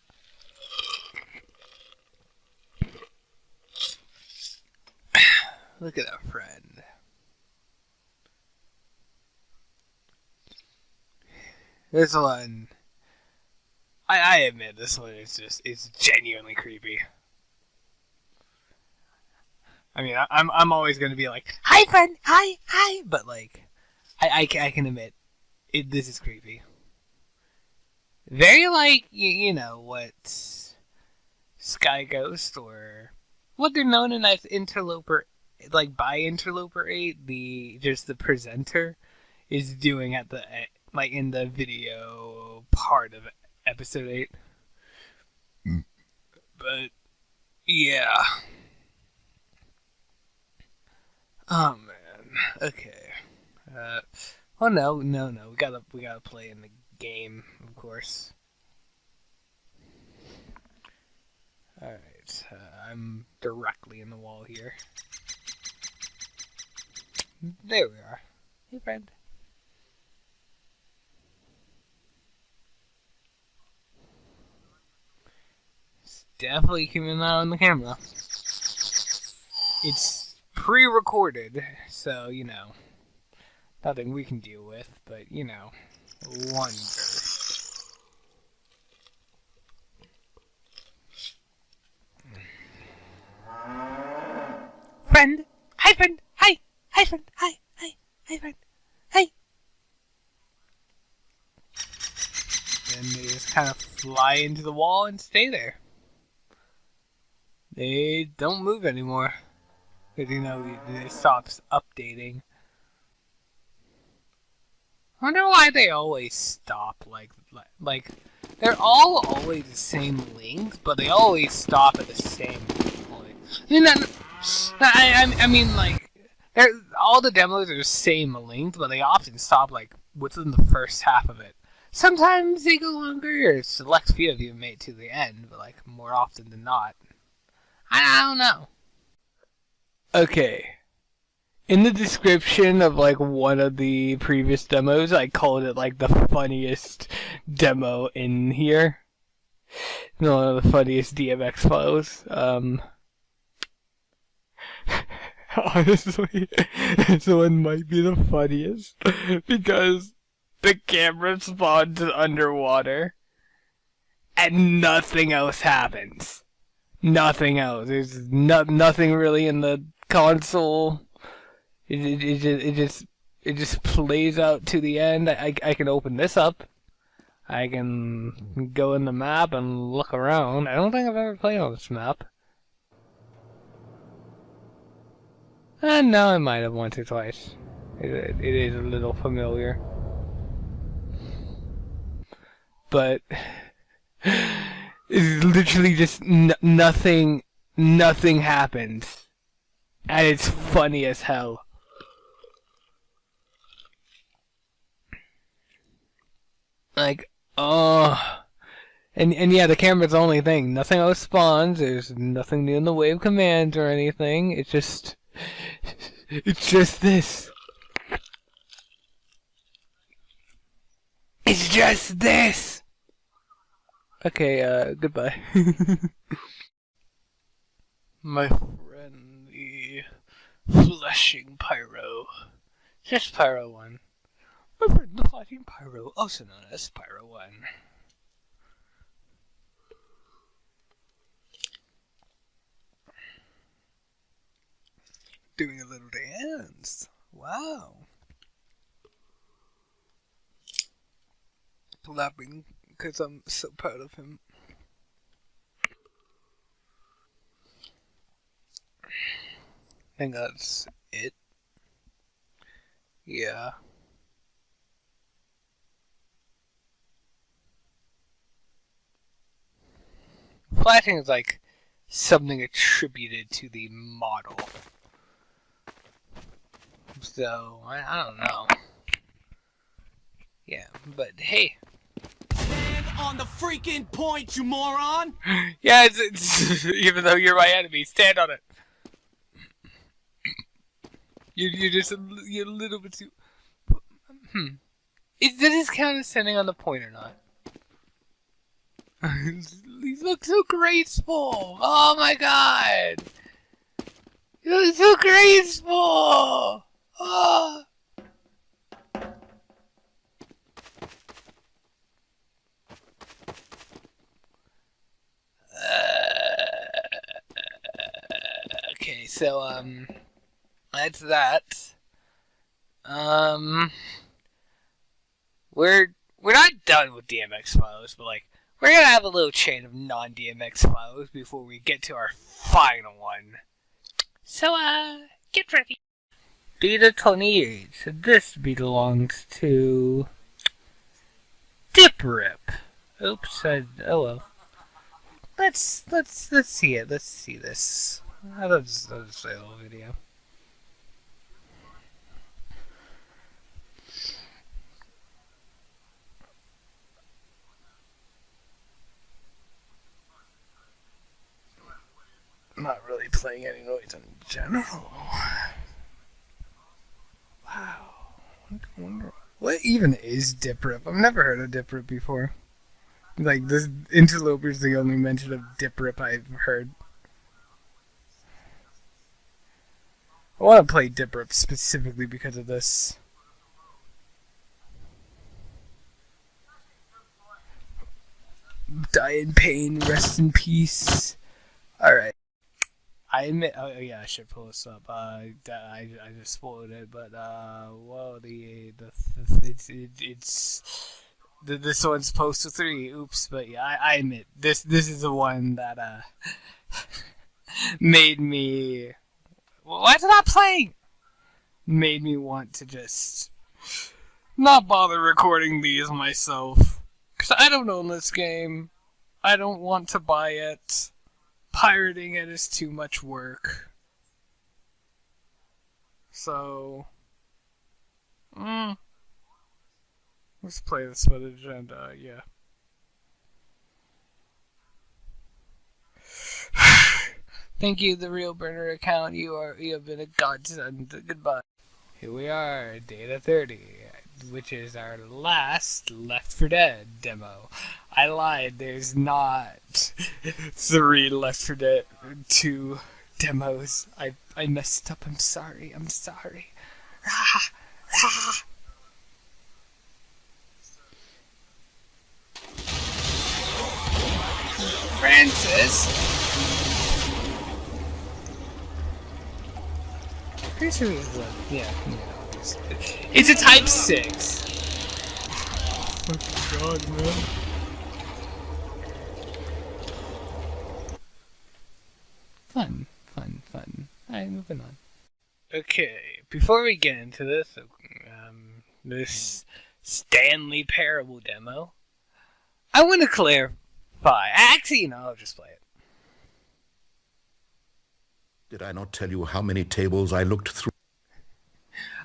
Look at our friend. This one, I admit this one is genuinely creepy. I mean, I'm always gonna be like, hi friend, hi, but I can admit, this is creepy. Very you know what, Sky Ghost or what they're known as Interloper, by Interloper 8, the presenter is doing at the in the video part of episode 8. But yeah. Oh man. Okay. Oh no. We gotta play in the game, of course. All right. I'm directly in the wall here. There we are. Hey, friend. It's definitely keeping an eye on the camera. It's pre-recorded, so, nothing we can deal with, but, wonder. Friend! Hi, friend! Hi! Hi, friend! Hi! Hi! Hi, friend! Hi! Then they just kind of fly into the wall and stay there. They don't move anymore. Because, it stops updating. I wonder why they always stop, they're all always the same length, but they always stop at the same point. I mean, all the demos are the same length, but they often stop, within the first half of it. Sometimes they go longer, or select few of you made it to the end, but, more often than not. I don't know. Okay. In the description of, one of the previous demos, I called it, the funniest demo in here. One of the funniest DMX files. Honestly, this one might be the funniest, because the camera spawns underwater, and nothing else happens. Nothing else. There's nothing really in the console. It just plays out to the end. I can open this up. I can go in the map and look around. I don't think I've ever played on this map. No, I might have once or twice. It is a little familiar. But it's literally just nothing nothing happens. And it's funny as hell. Like, oh. And yeah, the camera's the only thing. Nothing else spawns. There's nothing new in the wave commands or anything. It's just this. It's just this. Okay, goodbye. My friend, the Flushing Pyro. Just Pyro 1. My friend, the Flushing Pyro, also known as Pyro 1. Doing a little dance. Wow. Clapping because I'm so proud of him. I think that's it. Yeah. Flashing is like something attributed to the model. So, I don't know. Yeah, but hey. Stand on the freaking point, you moron! Yeah, it's even though you're my enemy, stand on it. You're just you're a little bit too. Does this count as standing on the point or not? He looks so graceful. Oh my god. He looks so graceful. Oh. Okay, so that's that. We're not done with DMX follows, but like we're gonna have a little chain of non-DMX follows before we get to our final one. So get ready. Beta 28. So this belongs to Dip Rip. Oops, oh well. Let's see it. Let's see this. I'll just say a little video. I'm not really playing any noise in general. Wow. I wonder what even is Dip Rip? I've never heard of Dip Rip before. Like, this Interloper is the only mention of Dip Rip I've heard. I want to play Dip Rip specifically because of this. Die in pain, rest in peace. Alright. I admit, oh yeah, I should pull this up. I just spoiled it, but whoa, this one's posted 3. Oops, but yeah, I admit this is the one that made me. Why is it not playing? Made me want to just not bother recording these myself, cause I don't own this game. I don't want to buy it. Pirating it is too much work. So, let's play this footage and, yeah. Thank you, the Real Burner account. You have been a godsend. Goodbye. Here we are, Data 30, which is our last Left 4 Dead demo. I lied, there's not 3 Left 4 Dead 2 demos. I messed up, I'm sorry. Francis? Pretty sure it's yeah. It's a Type 6. Oh god, man. Fun. Alright, moving on. Okay, before we get into this, this Stanley Parable demo, I want to clarify. Actually, I'll just play it. Did I not tell you how many tables I looked through?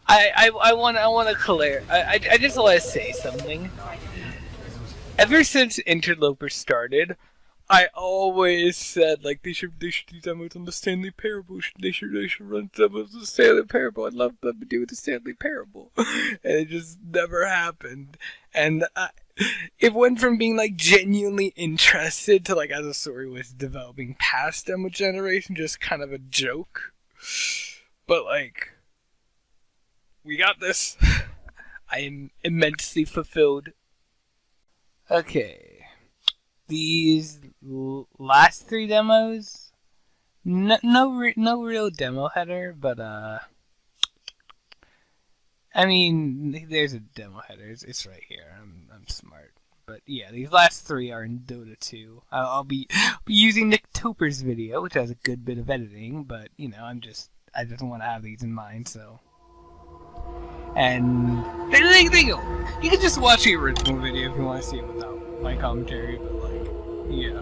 I want to clear. I just want to say something. Ever since Interloper started, I always said like they should do demos on the Stanley Parable. They should run demos on the Stanley Parable. I'd love them to do the Stanley Parable, and it just never happened. And it went from being like genuinely interested to like as the story was developing past demo generation, just kind of a joke. But like, we got this. I am immensely fulfilled. Okay. These last 3 demos, no real demo header, but I mean, there's a demo header. It's right here. I'm smart, but yeah, these last 3 are in Dota 2. I'll be using Nick Toper's video, which has a good bit of editing, but you know, I just want to have these in mind, so. And you can just watch the original video if you want to see it without my commentary, but like. Yeah.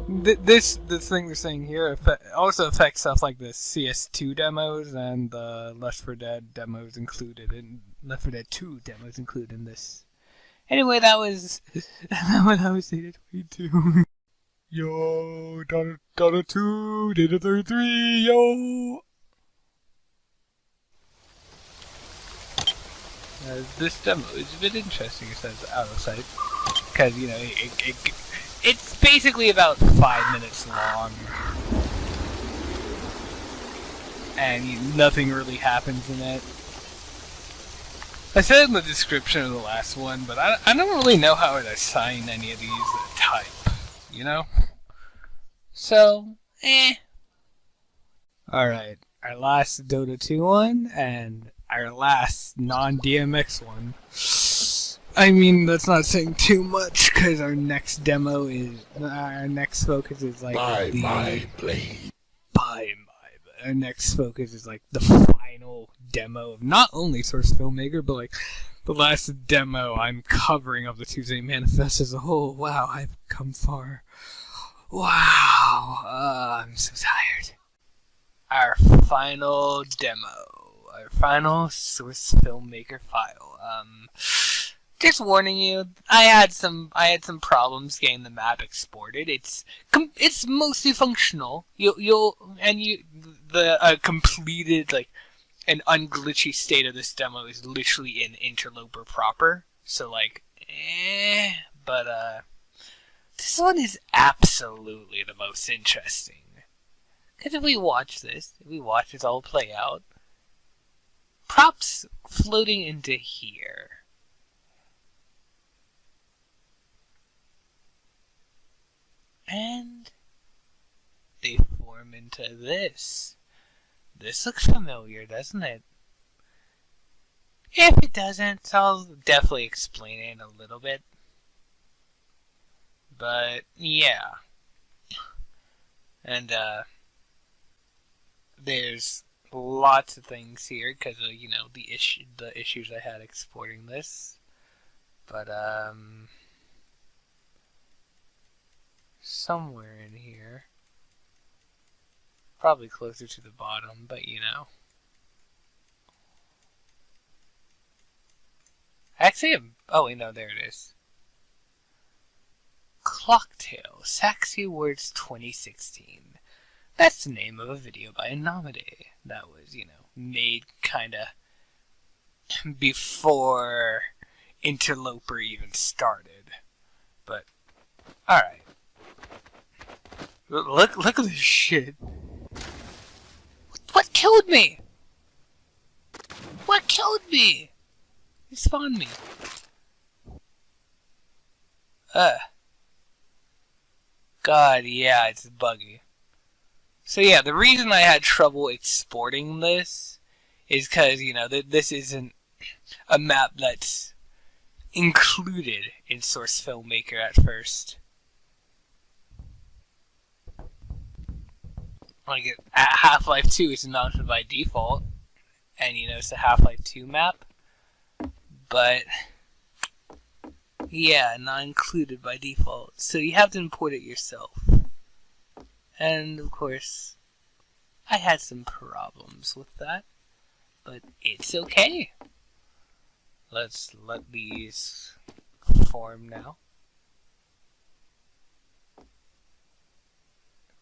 This thing they're saying here also affects stuff like the CS2 demos and the Left 4 Dead demos included, and Left 4 Dead 2 demos included in this. Anyway, that was Data 22. Yo, Dota 2, Data 33, yo. This demo is a bit interesting. It says out of sight. Because, you know, it's basically about 5 minutes long. And nothing really happens in it. I said in the description of the last one, but I don't really know how to assign any of these a type. You know? So, Alright, our last Dota 2 one, and our last non-DMX one. I mean, that's not saying too much, because our next focus is like our next focus is like the final demo of not only Source Filmmaker, but like the last demo I'm covering of the Tuesday Manifest as a whole. Wow, I've come far. Wow, I'm so tired. Our final demo, our final Source Filmmaker file. Just warning you, I had some problems getting the map exported. It's mostly functional. The completed like an unglitchy state of this demo is literally in Interloper proper. So like, but this one is absolutely the most interesting. Because if we watch this all play out, props floating into here. And they form into this. This looks familiar, doesn't it? If it doesn't, I'll definitely explain it in a little bit. But, yeah. And, there's lots of things here because of, you know, the issues I had exporting this. But, somewhere in here. Probably closer to the bottom, but you know. Actually, oh wait, no, there it is. Clocktail, Saxy Awards 2016. That's the name of a video by Anomade that was, you know, made kinda before Interloper even started. But, alright. Look at this shit. What killed me? What killed me? He spawned me. God, yeah, it's buggy. So yeah, the reason I had trouble exporting this is because, you know, this isn't a map that's included in Source Filmmaker at first. Like, Half-Life 2 is mounted by default, and, you know, it's a Half-Life 2 map, but, yeah, not included by default, so you have to import it yourself. And, of course, I had some problems with that, but it's okay. Let's let these form now.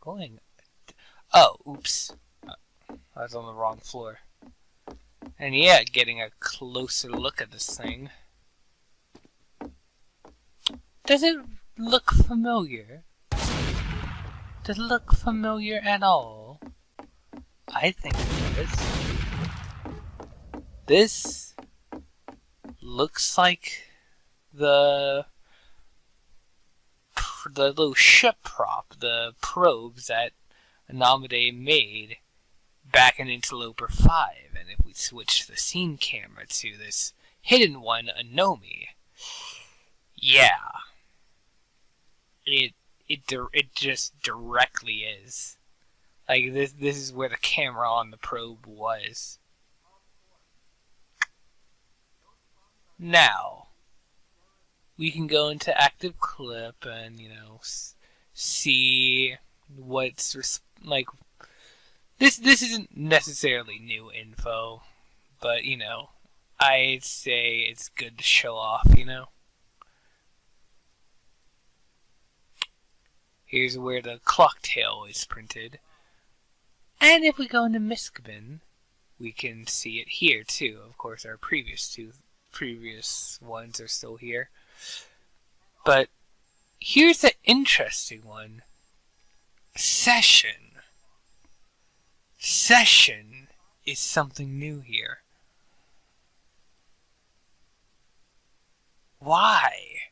Going. Oh, oops. I was on the wrong floor. And yeah, getting a closer look at this thing. Does it look familiar? Does it look familiar at all? I think it does. This looks like the little ship prop, the probes that Anamade made back in Interloper 5. And if we switch the scene camera to this hidden one, Anomi, yeah, it just directly is. Like, this is where the camera on the probe was. Now, we can go into active clip and, see what's, like, this isn't necessarily new info, but, I'd say it's good to show off, Here's where the clock tail is printed. And if we go into Miskabin, we can see it here too. Of course, our previous ones are still here. But here's the interesting one. Session. Session is something new here. Why?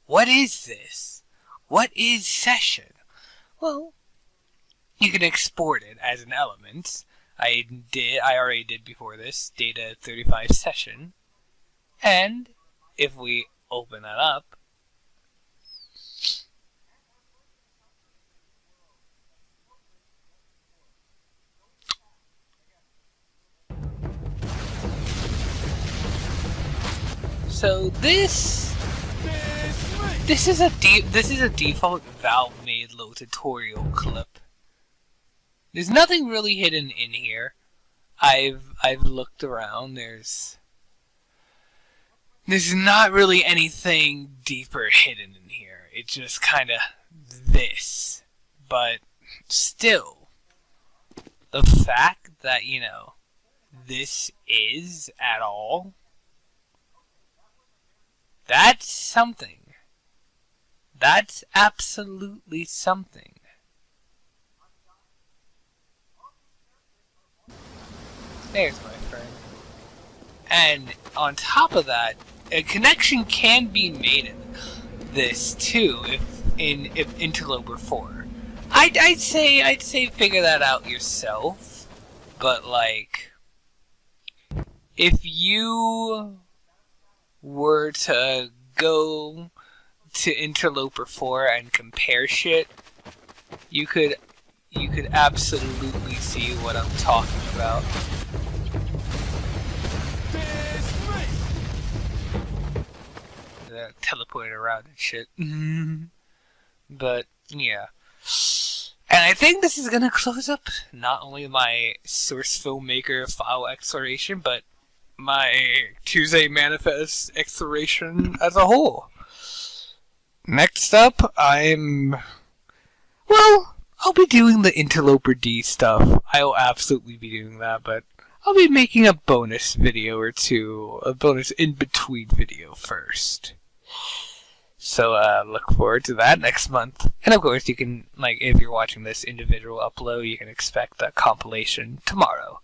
What is this? What is session? Well, you can export it as an element. I already did before this, data 35 session. And if we open that up, so this is a default Valve-made low tutorial clip. There's nothing really hidden in here. I've looked around. There's not really anything deeper hidden in here. It's just kind of this. But still, the fact that, this is at all, that's something. That's absolutely something. There's my friend. And on top of that, a connection can be made in this too, if Interloper 4. I'd say figure that out yourself. But like, if you were to go to Interloper 4 and compare shit, you could absolutely see what I'm talking about. Teleported around and shit. But yeah. And I think this is gonna close up not only my source filmmaker file exploration, but my Tuesday manifest exploration as a whole. Next up, I'll be doing the Interloper D stuff. I'll absolutely be doing that, but I'll be making a bonus video or two, a bonus in-between video first. So, look forward to that next month. And of course, you can, if you're watching this individual upload, you can expect a compilation tomorrow.